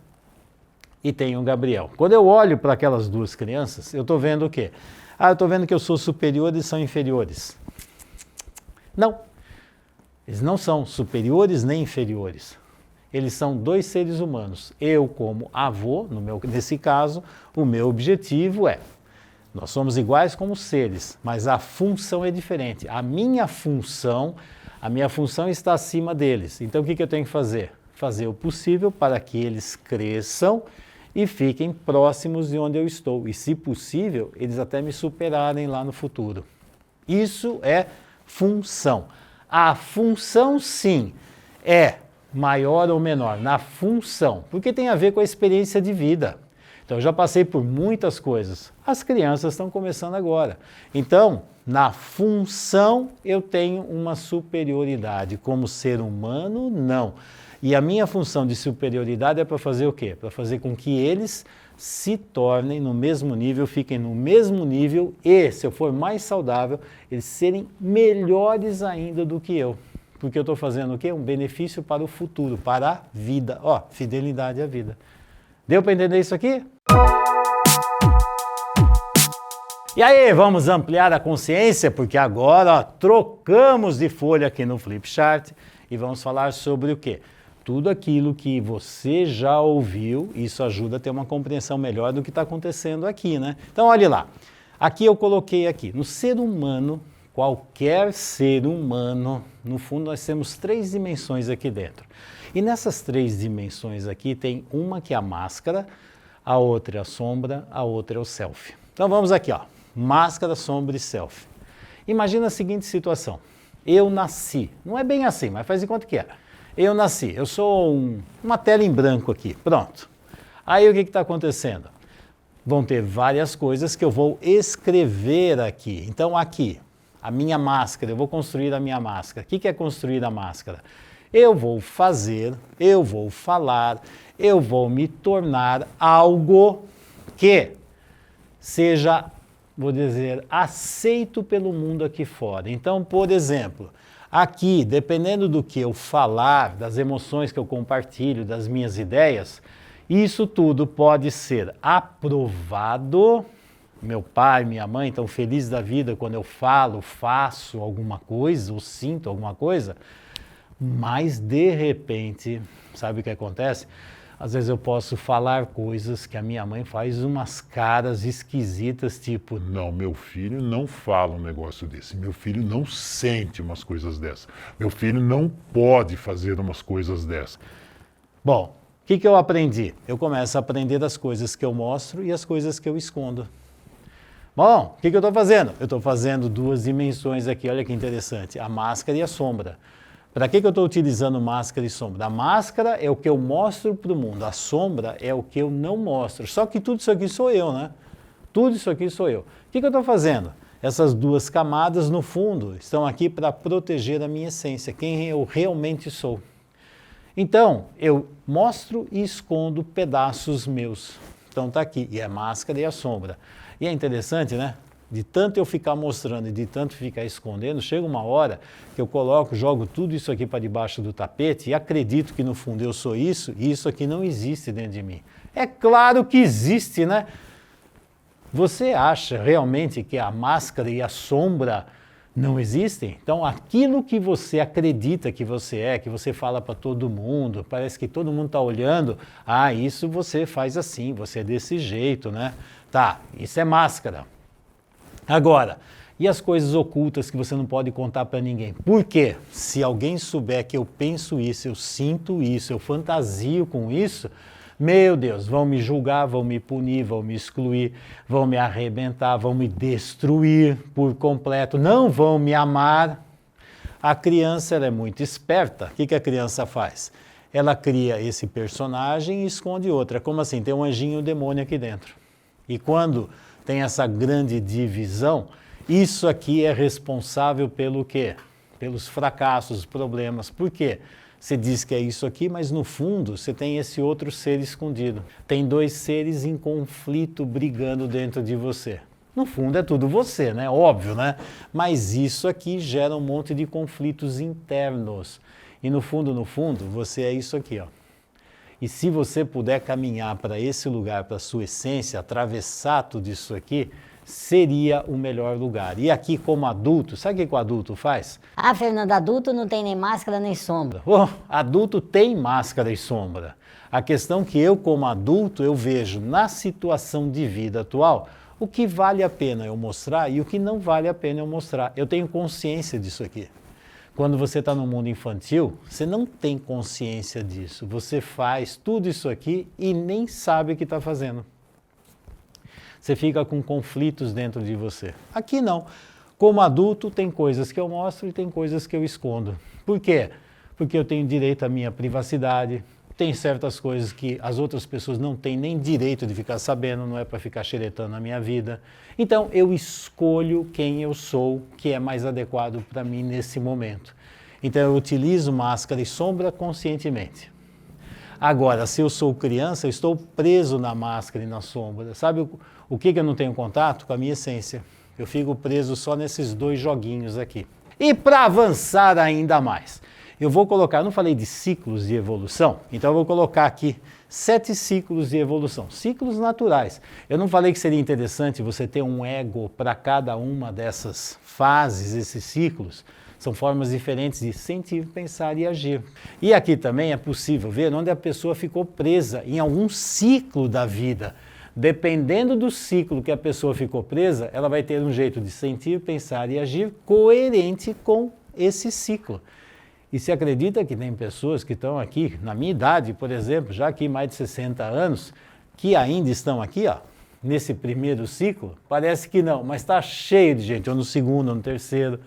e tem o Gabriel. Quando eu olho para aquelas 2 crianças, eu estou vendo o quê? Eu estou vendo que eu sou superior e eles são inferiores. Não. Eles não são superiores nem inferiores. Eles são 2 seres humanos. Eu, como avô, nesse caso, o meu objetivo é, nós somos iguais como seres, mas a função é diferente. A minha função está acima deles. Então o que eu tenho que fazer? Fazer o possível para que eles cresçam e fiquem próximos de onde eu estou. E, se possível, eles até me superarem lá no futuro. Isso é função. A função, sim, é maior ou menor, na função, porque tem a ver com a experiência de vida. Então, eu já passei por muitas coisas. As crianças estão começando agora. Então, na função, eu tenho uma superioridade. Como ser humano, não. E a minha função de superioridade é para fazer o quê? Para fazer com que eles se tornem no mesmo nível, fiquem no mesmo nível e, se eu for mais saudável, eles serem melhores ainda do que eu. Porque eu estou fazendo o quê? Um benefício para o futuro, para a vida. Ó, fidelidade à vida. Deu para entender isso aqui? E aí, vamos ampliar a consciência? Porque agora, ó, trocamos de folha aqui no Flipchart e vamos falar sobre o quê? Tudo aquilo que você já ouviu, isso ajuda a ter uma compreensão melhor do que está acontecendo aqui, né? Então, olhe lá. Aqui eu coloquei aqui, no ser humano, qualquer ser humano, no fundo nós temos 3 dimensões aqui dentro. E nessas 3 dimensões aqui tem uma que é a máscara, a outra é a sombra, a outra é o self. Então vamos aqui, ó. Máscara, sombra e self. Imagina a seguinte situação. Eu nasci, não é bem assim, mas faz de conta que é. Eu nasci, eu sou uma tela em branco aqui, pronto. Aí o que está acontecendo? Vão ter várias coisas que eu vou escrever aqui. Então aqui, a minha máscara, eu vou construir a minha máscara. O que é construir a máscara? Eu vou fazer, eu vou falar, eu vou me tornar algo que seja, vou dizer, aceito pelo mundo aqui fora. Então, por exemplo, aqui, dependendo do que eu falar, das emoções que eu compartilho, das minhas ideias, isso tudo pode ser aprovado. Meu pai, minha mãe estão felizes da vida quando eu falo, faço alguma coisa, ou sinto alguma coisa, mas de repente, sabe o que acontece? Às vezes eu posso falar coisas que a minha mãe faz umas caras esquisitas, tipo... Não, meu filho não fala um negócio desse. Meu filho não sente umas coisas dessas. Meu filho não pode fazer umas coisas dessas. Bom, o que eu aprendi? Eu começo a aprender das coisas que eu mostro e as coisas que eu escondo. Bom, o que eu estou fazendo? Eu estou fazendo 2 dimensões aqui, olha que interessante, a máscara e a sombra. Para que eu estou utilizando máscara e sombra? A máscara é o que eu mostro para o mundo, a sombra é o que eu não mostro. Só que tudo isso aqui sou eu, né? Tudo isso aqui sou eu. O que eu estou fazendo? Essas 2 camadas, no fundo, estão aqui para proteger a minha essência, quem eu realmente sou. Então, eu mostro e escondo pedaços meus. Então está aqui, e é a máscara e a sombra. E é interessante, né? De tanto eu ficar mostrando e de tanto ficar escondendo, chega uma hora que eu coloco, jogo tudo isso aqui para debaixo do tapete e acredito que no fundo eu sou isso e isso aqui não existe dentro de mim. É claro que existe, né? Você acha realmente que a máscara e a sombra não existem? Então aquilo que você acredita que você fala para todo mundo, parece que todo mundo está olhando, isso você faz assim, você é desse jeito, né? Tá, isso é máscara. Agora, e as coisas ocultas que você não pode contar para ninguém? Por quê? Se alguém souber que eu penso isso, eu sinto isso, eu fantasio com isso, meu Deus, vão me julgar, vão me punir, vão me excluir, vão me arrebentar, vão me destruir por completo, não vão me amar. A criança ela é muito esperta. O que a criança faz? Ela cria esse personagem e esconde outra. Como assim? Tem um anjinho e um demônio aqui dentro. E quando tem essa grande divisão, isso aqui é responsável pelo quê? Pelos fracassos, problemas. Por quê? Você diz que é isso aqui, mas no fundo você tem esse outro ser escondido. Tem 2 seres em conflito brigando dentro de você. No fundo é tudo você, né? Óbvio, né? Mas isso aqui gera um monte de conflitos internos. E no fundo, você é isso aqui, ó. E se você puder caminhar para esse lugar, para a sua essência, atravessar tudo isso aqui, seria o melhor lugar. E aqui, como adulto, sabe o que o adulto faz? Fernando, adulto não tem nem máscara nem sombra. Adulto tem máscara e sombra. A questão é que eu, como adulto, eu vejo na situação de vida atual o que vale a pena eu mostrar e o que não vale a pena eu mostrar. Eu tenho consciência disso aqui. Quando você está no mundo infantil, você não tem consciência disso. Você faz tudo isso aqui e nem sabe o que está fazendo. Você fica com conflitos dentro de você. Aqui não. Como adulto, tem coisas que eu mostro e tem coisas que eu escondo. Por quê? Porque eu tenho direito à minha privacidade. Tem certas coisas que as outras pessoas não têm nem direito de ficar sabendo, não é para ficar xeretando a minha vida. Então, eu escolho quem eu sou, que é mais adequado para mim nesse momento. Então, eu utilizo máscara e sombra conscientemente. Agora, se eu sou criança, eu estou preso na máscara e na sombra. Sabe o que eu não tenho contato? Com a minha essência. Eu fico preso só nesses 2 joguinhos aqui. E para avançar ainda mais, Eu vou colocar, eu não falei de ciclos de evolução, então eu vou colocar aqui 7 ciclos de evolução, ciclos naturais. Eu não falei que seria interessante você ter um ego para cada uma dessas fases, esses ciclos. São formas diferentes de sentir, pensar e agir. E aqui também é possível ver onde a pessoa ficou presa em algum ciclo da vida. Dependendo do ciclo que a pessoa ficou presa, ela vai ter um jeito de sentir, pensar e agir coerente com esse ciclo. E se acredita que tem pessoas que estão aqui, na minha idade, por exemplo, já aqui mais de 60 anos, que ainda estão aqui, ó, nesse primeiro ciclo? Parece que não, mas está cheio de gente, ou no segundo, ou no terceiro.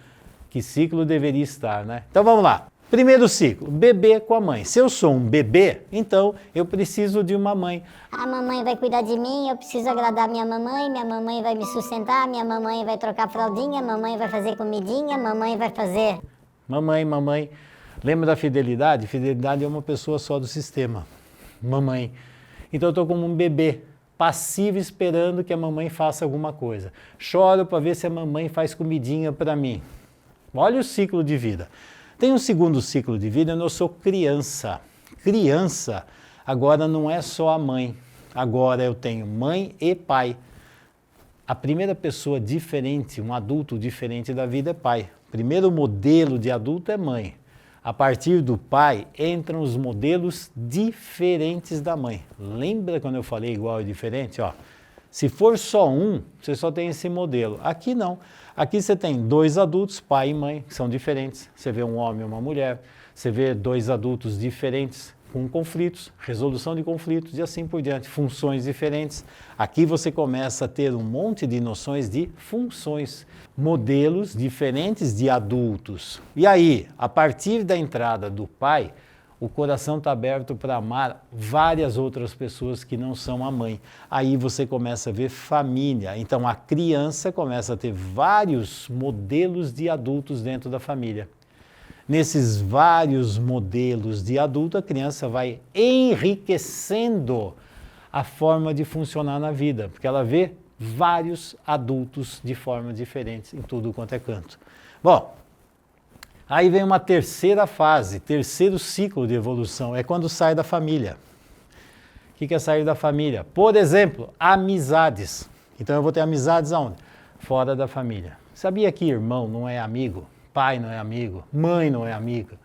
Que ciclo deveria estar, né? Então vamos lá. Primeiro ciclo, bebê com a mãe. Se eu sou um bebê, então eu preciso de uma mãe. A mamãe vai cuidar de mim, eu preciso agradar minha mamãe vai me sustentar, minha mamãe vai trocar fraldinha, mamãe vai fazer comidinha, mamãe vai fazer... Mamãe. Lembra da fidelidade? Fidelidade é uma pessoa só do sistema. Mamãe. Então eu estou como um bebê, passivo esperando que a mamãe faça alguma coisa. Choro para ver se a mamãe faz comidinha para mim. Olha o ciclo de vida. Tem um segundo ciclo de vida, eu sou criança. Criança, agora não é só a mãe. Agora eu tenho mãe e pai. A primeira pessoa diferente, um adulto diferente da vida é pai. O primeiro modelo de adulto é mãe. A partir do pai entram os modelos diferentes da mãe. Lembra quando eu falei igual e diferente? Ó, se for só um, você só tem esse modelo. Aqui não. Aqui você tem 2 adultos, pai e mãe, que são diferentes. Você vê um homem e uma mulher. Você vê 2 adultos diferentes com conflitos, resolução de conflitos e assim por diante. Funções diferentes. Aqui você começa a ter um monte de noções de funções. Modelos diferentes de adultos. E aí, a partir da entrada do pai, o coração está aberto para amar várias outras pessoas que não são a mãe. Aí você começa a ver família. Então a criança começa a ter vários modelos de adultos dentro da família. Nesses vários modelos de adulto, a criança vai enriquecendo a forma de funcionar na vida, porque ela vê vários adultos de formas diferentes em tudo quanto é canto. Bom, aí vem uma terceira fase, terceiro ciclo de evolução, é quando sai da família. O que é sair da família? Por exemplo, amizades. Então eu vou ter amizades aonde? Fora da família. Sabia que irmão não é amigo? Pai não é amigo? Mãe não é amiga?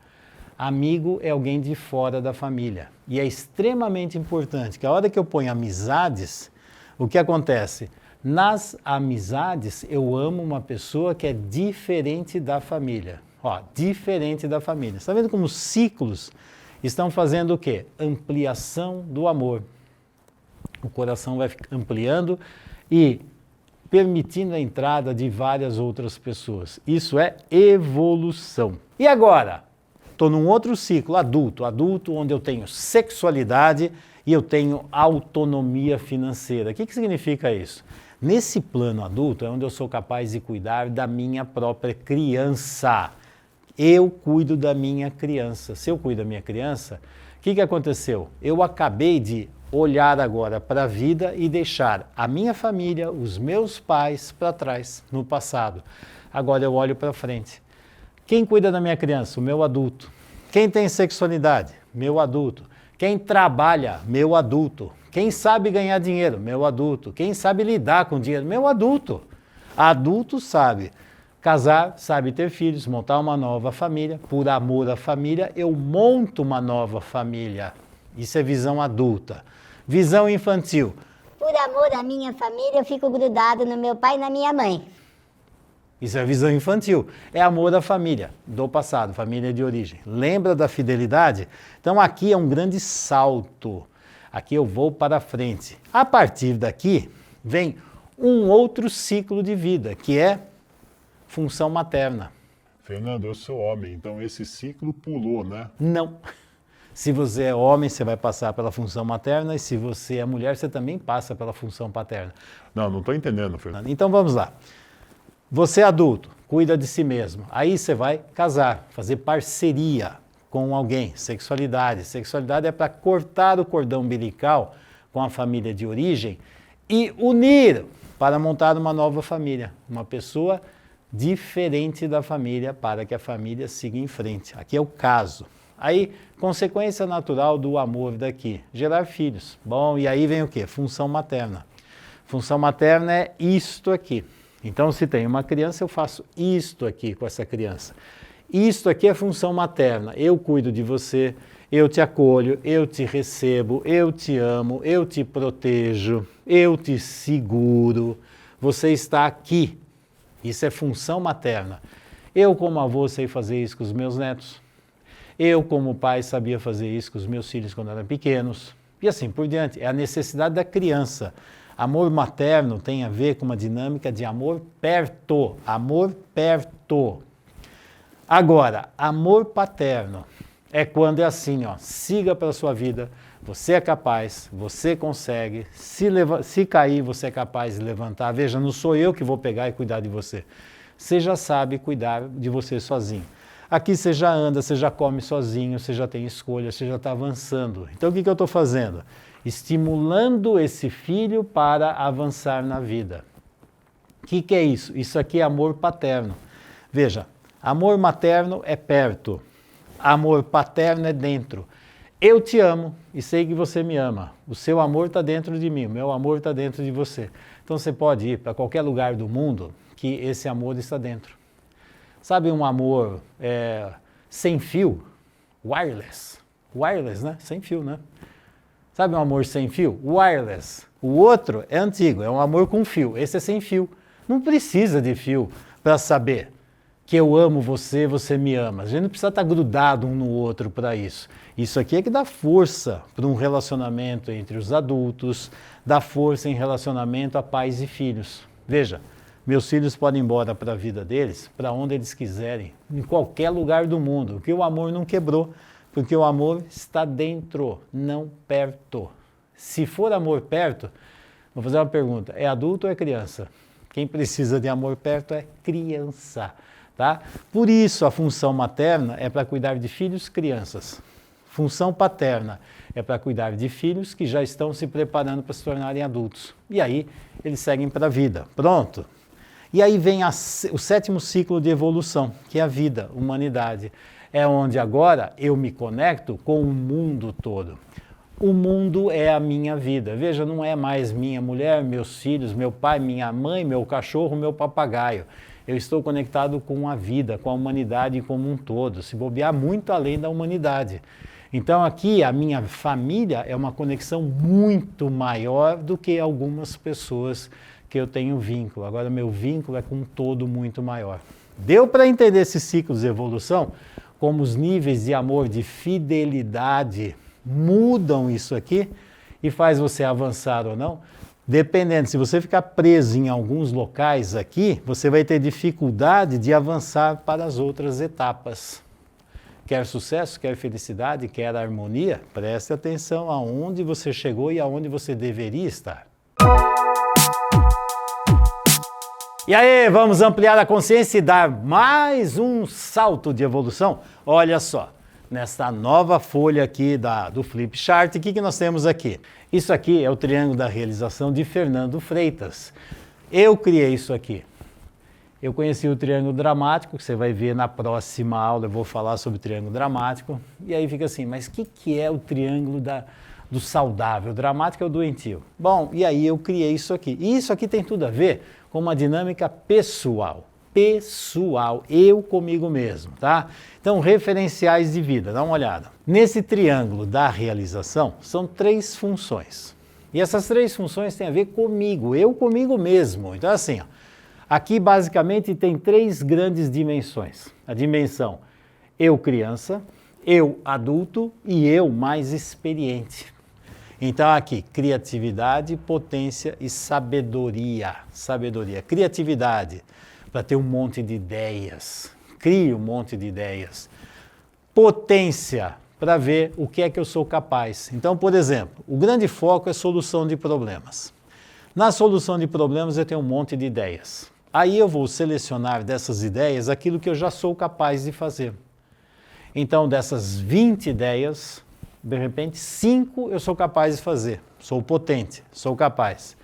Amigo é alguém de fora da família. E é extremamente importante que a hora que eu ponho amizades, o que acontece? Nas amizades eu amo uma pessoa que é diferente da família. Ó, diferente da família. Está vendo como os ciclos estão fazendo o quê? Ampliação do amor. O coração vai ampliando e permitindo a entrada de várias outras pessoas. Isso é evolução. E agora? Estou num outro ciclo, adulto. Adulto onde eu tenho sexualidade e eu tenho autonomia financeira. O que significa isso? Nesse plano adulto é onde eu sou capaz de cuidar da minha própria criança. Eu cuido da minha criança. Se eu cuido da minha criança, o que aconteceu? Eu acabei de olhar agora para a vida e deixar a minha família, os meus pais para trás, no passado. Agora eu olho para frente. Quem cuida da minha criança? O meu adulto. Quem tem sexualidade? Meu adulto. Quem trabalha? Meu adulto. Quem sabe ganhar dinheiro? Meu adulto. Quem sabe lidar com dinheiro? Meu adulto. Adulto sabe casar, sabe ter filhos, montar uma nova família. Por amor à família, eu monto uma nova família. Isso é visão adulta. Visão infantil. Por amor à minha família, eu fico grudado no meu pai e na minha mãe. Isso é visão infantil. É amor à família, do passado, família de origem. Lembra da fidelidade? Então aqui é um grande salto. Aqui eu vou para frente. A partir daqui, vem um outro ciclo de vida, que é função materna. Fernando, eu sou homem, então esse ciclo pulou, né? Não. Se você é homem, você vai passar pela função materna, e se você é mulher, você também passa pela função paterna. Não estou entendendo, Fernando. Então vamos lá. Você é adulto, cuida de si mesmo. Aí você vai casar, fazer parceria com alguém. Sexualidade. Sexualidade é para cortar o cordão umbilical com a família de origem e unir para montar uma nova família. Uma pessoa diferente da família para que a família siga em frente. Aqui é o caso. Aí, consequência natural do amor daqui, gerar filhos. Bom, e aí vem o quê? Função materna. Função materna é isto aqui. Então, se tem uma criança, eu faço isto aqui com essa criança. Isto aqui é função materna. Eu cuido de você, eu te acolho, eu te recebo, eu te amo, eu te protejo, eu te seguro. Você está aqui. Isso é função materna. Eu, como avô, sei fazer isso com os meus netos. Eu, como pai, sabia fazer isso com os meus filhos quando eram pequenos. E assim por diante. É a necessidade da criança. Amor materno tem a ver com uma dinâmica de amor perto. Amor perto. Agora, amor paterno é quando é assim, ó, siga pela sua vida, você é capaz, você consegue, se cair você é capaz de levantar. Veja, não sou eu que vou pegar e cuidar de você. Você já sabe cuidar de você sozinho. Aqui você já anda, você já come sozinho, você já tem escolha, você já está avançando. Então o que eu estou fazendo? Estimulando esse filho para avançar na vida. O que é isso? Isso aqui é amor paterno. Veja, amor materno é perto, amor paterno é dentro. Eu te amo e sei que você me ama. O seu amor está dentro de mim, o meu amor está dentro de você. Então você pode ir para qualquer lugar do mundo que esse amor está dentro. Sabe um amor sem fio? Wireless. Wireless, né? Sem fio, né? Sabe um amor sem fio? Wireless. O outro é antigo, é um amor com fio. Esse é sem fio. Não precisa de fio para saber que eu amo você, você me ama. A gente não precisa estar grudado um no outro para isso. Isso aqui é que dá força para um relacionamento entre os adultos, dá força em relacionamento a pais e filhos. Veja, meus filhos podem ir embora para a vida deles, para onde eles quiserem, em qualquer lugar do mundo, porque o amor não quebrou, porque o amor está dentro, não perto. Se for amor perto, vou fazer uma pergunta, é adulto ou é criança? Quem precisa de amor perto é criança. Tá? Por isso a função materna é para cuidar de filhos, crianças. Função paterna é para cuidar de filhos que já estão se preparando para se tornarem adultos. E aí eles seguem para a vida. Pronto. E aí vem o 7º ciclo de evolução, que é a vida, humanidade. É onde agora eu me conecto com o mundo todo. O mundo é a minha vida. Veja, não é mais minha mulher, meus filhos, meu pai, minha mãe, meu cachorro, meu papagaio. Eu estou conectado com a vida, com a humanidade como um todo, se bobear muito além da humanidade. Então aqui a minha família é uma conexão muito maior do que algumas pessoas que eu tenho vínculo. Agora meu vínculo é com um todo muito maior. Deu para entender esses ciclos de evolução? Como os níveis de amor, de fidelidade mudam isso aqui e faz você avançar ou não? Dependendo, se você ficar preso em alguns locais aqui, você vai ter dificuldade de avançar para as outras etapas. Quer sucesso, quer felicidade, quer harmonia? Preste atenção aonde você chegou e aonde você deveria estar. E aí, vamos ampliar a consciência e dar mais um salto de evolução? Olha só. Nesta nova folha aqui do Flip Chart, o que nós temos aqui? Isso aqui é o Triângulo da Realização de Fernando Freitas. Eu criei isso aqui. Eu conheci o Triângulo Dramático, que você vai ver na próxima aula, eu vou falar sobre o Triângulo Dramático. E aí fica assim, mas o que é o Triângulo do Saudável? O dramático é o doentio. Bom, e aí eu criei isso aqui. E isso aqui tem tudo a ver com uma dinâmica pessoal. Pessoal, eu comigo mesmo, tá? Então, referenciais de vida, dá uma olhada. Nesse triângulo da realização, são 3 funções. E essas 3 funções têm a ver comigo, eu comigo mesmo. Então, assim, ó, aqui basicamente tem 3 grandes dimensões. A dimensão eu criança, eu adulto e eu mais experiente. Então, aqui, criatividade, potência e sabedoria. Sabedoria, criatividade, para ter um monte de ideias, crie um monte de ideias. Potência, para ver o que é que eu sou capaz. Então, por exemplo, o grande foco é solução de problemas. Na solução de problemas eu tenho um monte de ideias. Aí eu vou selecionar dessas ideias aquilo que eu já sou capaz de fazer. Então, dessas 20 ideias, de repente 5 eu sou capaz de fazer. Sou potente, sou capaz.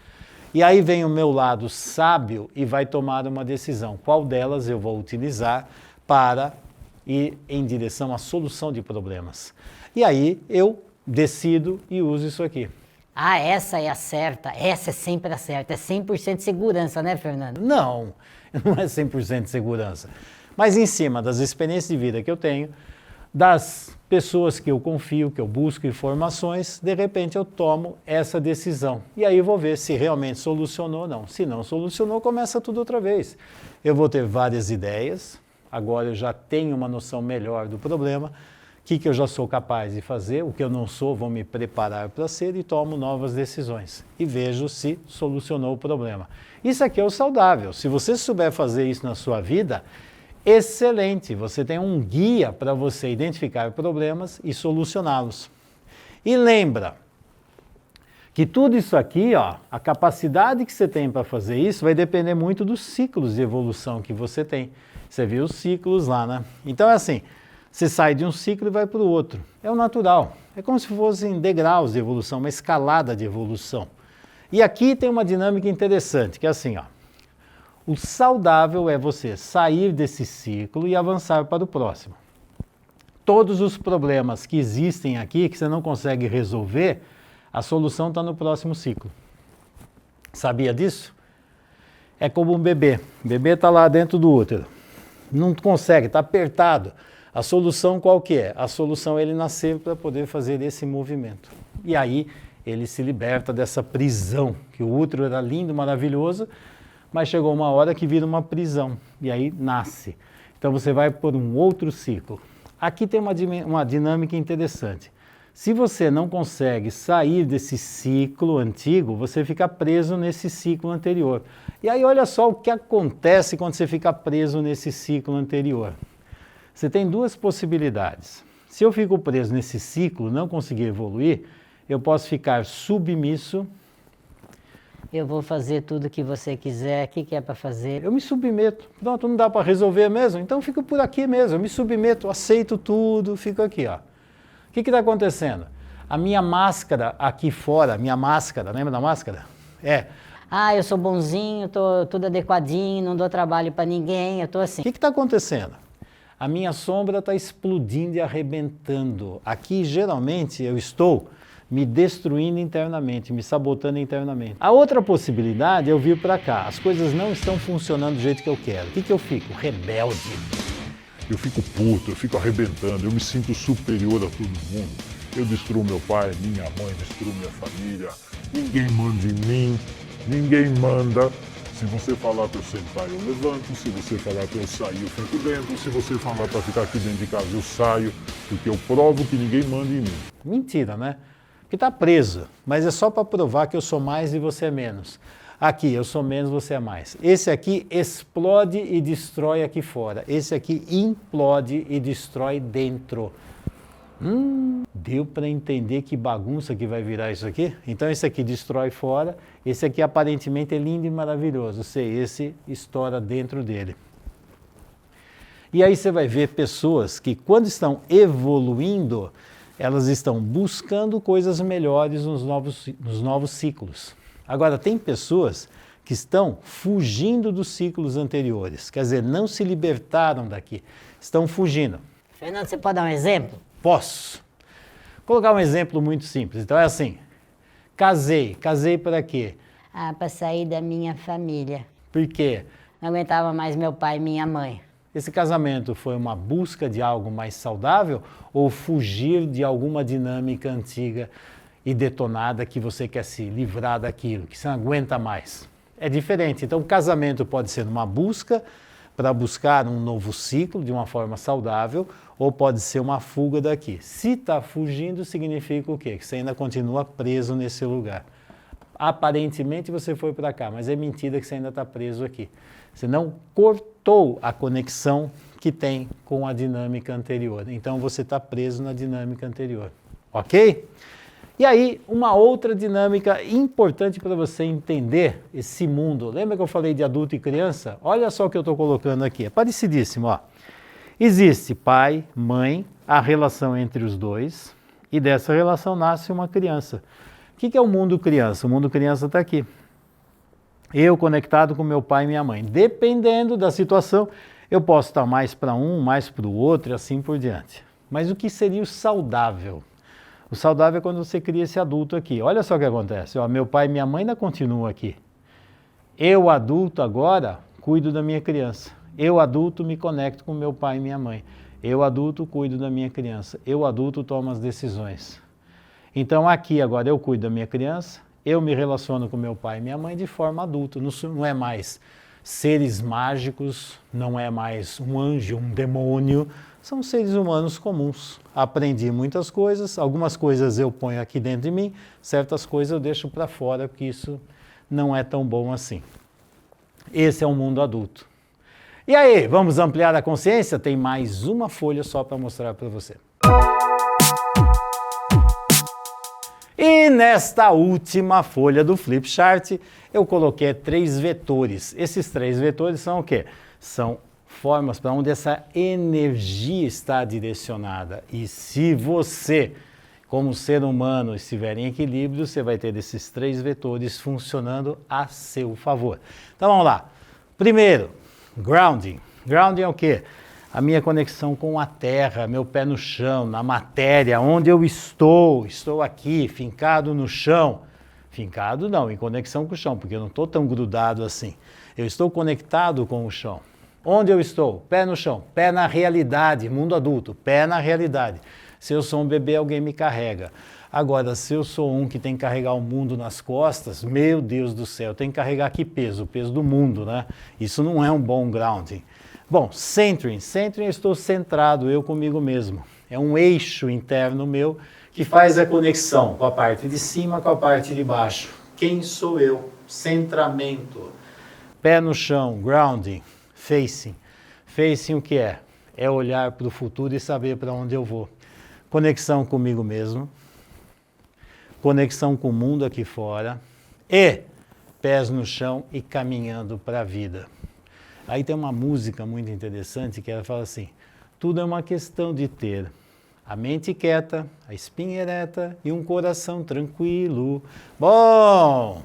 E aí vem o meu lado sábio e vai tomar uma decisão. Qual delas eu vou utilizar para ir em direção à solução de problemas? E aí eu decido e uso isso aqui. Ah, essa é a certa, essa é sempre a certa, é 100% de segurança, né, Fernando? Não, não é 100% de segurança. Mas em cima das experiências de vida que eu tenho, das pessoas que eu confio, que eu busco informações, de repente eu tomo essa decisão. E aí eu vou ver se realmente solucionou ou não. Se não solucionou, começa tudo outra vez. Eu vou ter várias ideias, agora eu já tenho uma noção melhor do problema, o que eu já sou capaz de fazer, o que eu não sou, vou me preparar para ser e tomo novas decisões. E vejo se solucionou o problema. Isso aqui é o saudável. Se você souber fazer isso na sua vida, excelente, você tem um guia para você identificar problemas e solucioná-los. E lembra que tudo isso aqui, ó, a capacidade que você tem para fazer isso vai depender muito dos ciclos de evolução que você tem. Você viu os ciclos lá, né? Então é assim, você sai de um ciclo e vai para o outro. É o natural, é como se fossem degraus de evolução, uma escalada de evolução. E aqui tem uma dinâmica interessante, que é assim, ó. O saudável é você sair desse ciclo e avançar para o próximo. Todos os problemas que existem aqui, que você não consegue resolver, a solução está no próximo ciclo. Sabia disso? É como um bebê. O bebê está lá dentro do útero. Não consegue, está apertado. A solução qual que é? A solução é ele nascer para poder fazer esse movimento. E aí ele se liberta dessa prisão, que o útero era lindo, maravilhoso, mas chegou uma hora que vira uma prisão, e aí nasce. Então você vai por um outro ciclo. Aqui tem uma dinâmica interessante. Se você não consegue sair desse ciclo antigo, você fica preso nesse ciclo anterior. E aí olha só o que acontece quando você fica preso nesse ciclo anterior. Você tem duas possibilidades. Se eu fico preso nesse ciclo, não conseguir evoluir, eu posso ficar submisso. Eu vou fazer tudo o que você quiser, o que é para fazer? Eu me submeto. Pronto, não dá para resolver mesmo, então eu fico por aqui mesmo. Eu me submeto, aceito tudo, fico aqui, ó. O que está acontecendo? A minha máscara aqui fora, minha máscara, lembra da máscara? Ah, eu sou bonzinho, tô tudo adequadinho, não dou trabalho para ninguém, eu tô assim. O que está acontecendo? A minha sombra está explodindo e arrebentando. Aqui, geralmente, eu estou me destruindo internamente, me sabotando internamente. A outra possibilidade é eu vir para cá. As coisas não estão funcionando do jeito que eu quero. O que eu fico? Rebelde. Eu fico puto, eu fico arrebentando, eu me sinto superior a todo mundo. Eu destruo meu pai, minha mãe, destruo minha família. Ninguém manda em mim, ninguém manda. Se você falar para eu sentar, eu levanto. Se você falar para eu sair, eu fico dentro. Se você falar para ficar aqui dentro de casa, eu saio. Porque eu provo que ninguém manda em mim. Mentira, né? Que está preso, mas é só para provar que eu sou mais e você é menos. Aqui, eu sou menos, você é mais. Esse aqui explode e destrói aqui fora. Esse aqui implode e destrói dentro. Deu para entender que bagunça que vai virar isso aqui? Então esse aqui destrói fora, esse aqui aparentemente é lindo e maravilhoso. Esse estoura dentro dele. E aí você vai ver pessoas que quando estão evoluindo, elas estão buscando coisas melhores nos novos ciclos. Agora, tem pessoas que estão fugindo dos ciclos anteriores, quer dizer, não se libertaram daqui, estão fugindo. Fernando, você pode dar um exemplo? Posso. Vou colocar um exemplo muito simples. Então é assim, casei para quê? Ah, para sair da minha família. Por quê? Não aguentava mais meu pai e minha mãe. Esse casamento foi uma busca de algo mais saudável ou fugir de alguma dinâmica antiga e detonada que você quer se livrar daquilo, que você não aguenta mais? É diferente. Então, o casamento pode ser uma busca para buscar um novo ciclo de uma forma saudável ou pode ser uma fuga daqui. Se está fugindo, significa o quê? Que você ainda continua preso nesse lugar. Aparentemente você foi para cá, mas é mentira que você ainda está preso aqui. Você não cortou a conexão que tem com a dinâmica anterior. Então você está preso na dinâmica anterior. Ok? E aí, uma outra dinâmica importante para você entender esse mundo. Lembra que eu falei de adulto e criança? Olha só o que eu estou colocando aqui. É parecidíssimo, ó. Existe pai, mãe, a relação entre os dois, e dessa relação nasce uma criança. O que é o mundo criança? O mundo criança está aqui. Eu conectado com meu pai e minha mãe. Dependendo da situação, eu posso estar mais para um, mais para o outro e assim por diante. Mas o que seria o saudável? O saudável é quando você cria esse adulto aqui. Olha só o que acontece. Ó, meu pai e minha mãe ainda continuam aqui. Eu, adulto, agora, cuido da minha criança. Eu, adulto, me conecto com meu pai e minha mãe. Eu, adulto, cuido da minha criança. Eu, adulto, tomo as decisões. Então, aqui, agora, eu cuido da minha criança, eu me relaciono com meu pai e minha mãe de forma adulta. Não é mais seres mágicos, não é mais um anjo, um demônio. São seres humanos comuns. Aprendi muitas coisas, algumas coisas eu ponho aqui dentro de mim, certas coisas eu deixo para fora, porque isso não é tão bom assim. Esse é o mundo adulto. E aí, vamos ampliar a consciência? Tem mais uma folha só para mostrar para você. E nesta última folha do flip chart, eu coloquei 3 vetores. Esses 3 vetores são o quê? São formas para onde essa energia está direcionada. E se você, como ser humano, estiver em equilíbrio, você vai ter esses 3 vetores funcionando a seu favor. Então vamos lá. Primeiro, grounding. Grounding é o quê? A minha conexão com a terra, meu pé no chão, na matéria, onde eu estou aqui, fincado no chão. Fincado não, em conexão com o chão, porque eu não estou tão grudado assim. Eu estou conectado com o chão. Onde eu estou? Pé no chão, pé na realidade, mundo adulto, pé na realidade. Se eu sou um bebê, alguém me carrega. Agora, se eu sou um que tem que carregar o mundo nas costas, meu Deus do céu, tem que carregar que peso? O peso do mundo, né? Isso não é um bom grounding. Bom, centering. Centering, eu estou centrado, eu comigo mesmo. É um eixo interno meu que faz a conexão com a parte de cima, com a parte de baixo. Quem sou eu? Centramento. Pé no chão, grounding. Facing. Facing o que é? É olhar para o futuro e saber para onde eu vou. Conexão comigo mesmo. Conexão com o mundo aqui fora. E pés no chão e caminhando para a vida. Aí tem uma música muito interessante que ela fala assim: tudo é uma questão de ter a mente quieta, a espinha ereta e um coração tranquilo. Bom,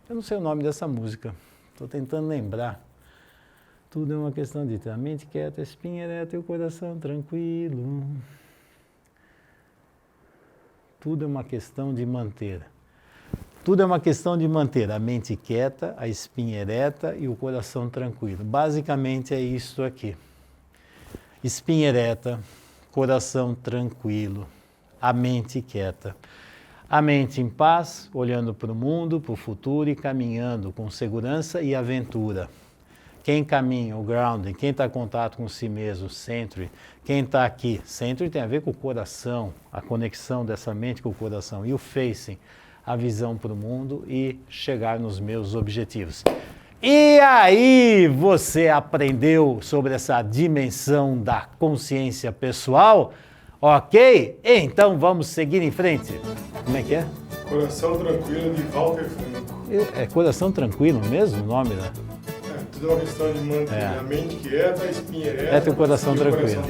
eu não sei o nome dessa música, estou tentando lembrar. Tudo é uma questão de ter a mente quieta, a espinha ereta e o coração tranquilo. Tudo é uma questão de manter. Tudo é uma questão de manter a mente quieta, a espinha ereta e o coração tranquilo. Basicamente é isso aqui. Espinha ereta, coração tranquilo, a mente quieta. A mente em paz, olhando para o mundo, para o futuro e caminhando com segurança e aventura. Quem caminha, o grounding, quem está em contato com si mesmo, centering, quem está aqui, centering tem a ver com o coração, a conexão dessa mente com o coração. E o facing, a visão para o mundo e chegar nos meus objetivos. E aí, você aprendeu sobre essa dimensão da consciência pessoal? Ok? Então vamos seguir em frente. Como é que é? Coração Tranquilo, de Walter Franco. É Coração Tranquilo mesmo o nome, né? Tudo é uma questão de manter a mente quieta, a espinha ereta e o coração tranquilo.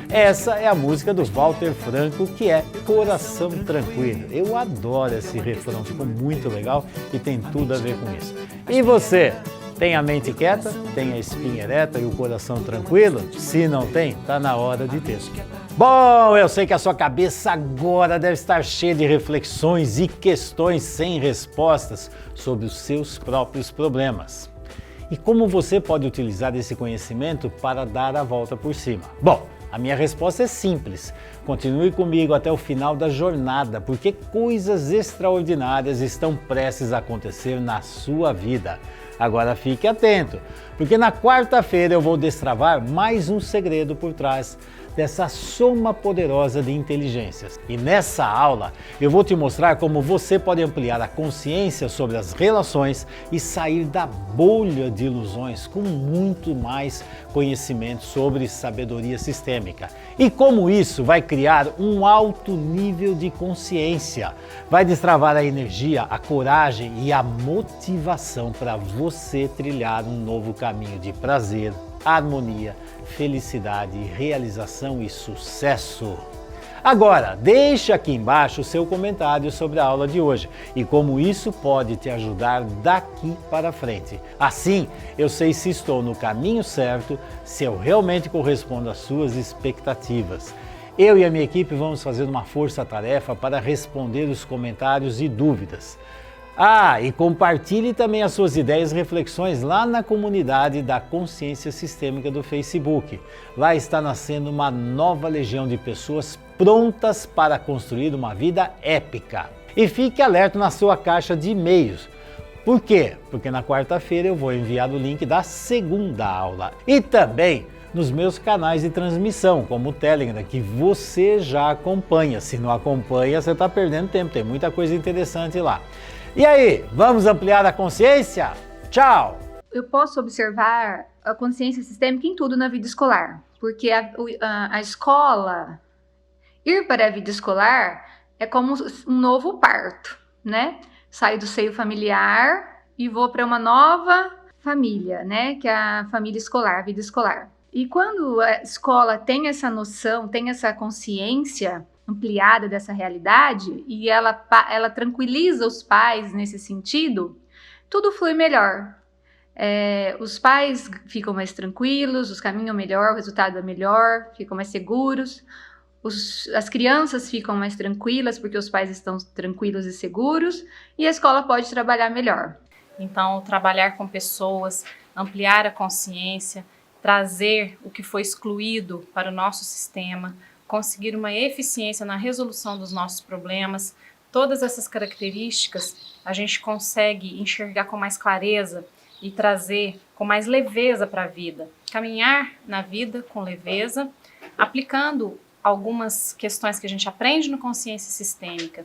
Essa é a música do Walter Franco, que é Coração Tranquilo. Eu adoro esse refrão, ficou muito legal e tem tudo a ver com isso. E você, tem a mente quieta, tem a espinha ereta e o coração tranquilo? Se não tem, tá na hora de ter. Bom, eu sei que a sua cabeça agora deve estar cheia de reflexões e questões sem respostas sobre os seus próprios problemas. E como você pode utilizar esse conhecimento para dar a volta por cima? Bom, a minha resposta é simples. Continue comigo até o final da jornada, porque coisas extraordinárias estão prestes a acontecer na sua vida. Agora fique atento, porque na quarta-feira eu vou destravar mais um segredo por trás dessa soma poderosa de inteligências. E nessa aula eu vou te mostrar como você pode ampliar a consciência sobre as relações e sair da bolha de ilusões com muito mais conhecimento sobre sabedoria sistêmica. E como isso vai criar um alto nível de consciência, vai destravar a energia, a coragem e a motivação para você trilhar um novo caminho de prazer, harmonia, felicidade, realização e sucesso. Agora, deixa aqui embaixo o seu comentário sobre a aula de hoje e como isso pode te ajudar daqui para frente. Assim, eu sei se estou no caminho certo, se eu realmente correspondo às suas expectativas. Eu e a minha equipe vamos fazer uma força-tarefa para responder os comentários e dúvidas. E compartilhe também as suas ideias e reflexões lá na comunidade da Consciência Sistêmica do Facebook. Lá está nascendo uma nova legião de pessoas prontas para construir uma vida épica. E fique alerta na sua caixa de e-mails. Por quê? Porque na quarta-feira eu vou enviar o link da segunda aula. E também nos meus canais de transmissão, como o Telegram, que você já acompanha. Se não acompanha, você está perdendo tempo, tem muita coisa interessante lá. E aí, vamos ampliar a consciência? Tchau! Eu posso observar a consciência sistêmica em tudo na vida escolar, porque a escola, ir para a vida escolar é como um novo parto, né? Saio do seio familiar e vou para uma nova família, né? Que é a família escolar, a vida escolar. E quando a escola tem essa noção, tem essa consciência ampliada dessa realidade e ela tranquiliza os pais nesse sentido, tudo flui melhor. Os pais ficam mais tranquilos, os caminham melhor, o resultado é melhor, ficam mais seguros. As crianças ficam mais tranquilas porque os pais estão tranquilos e seguros e a escola pode trabalhar melhor. Então, trabalhar com pessoas, ampliar a consciência, trazer o que foi excluído para o nosso sistema, conseguir uma eficiência na resolução dos nossos problemas, todas essas características a gente consegue enxergar com mais clareza e trazer com mais leveza para a vida. Caminhar na vida com leveza, aplicando algumas questões que a gente aprende no Consciência Sistêmica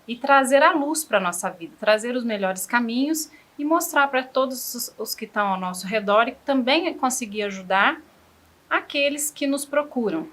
e trazer a luz para a nossa vida, trazer os melhores caminhos e mostrar para todos os que estão ao nosso redor e também conseguir ajudar aqueles que nos procuram.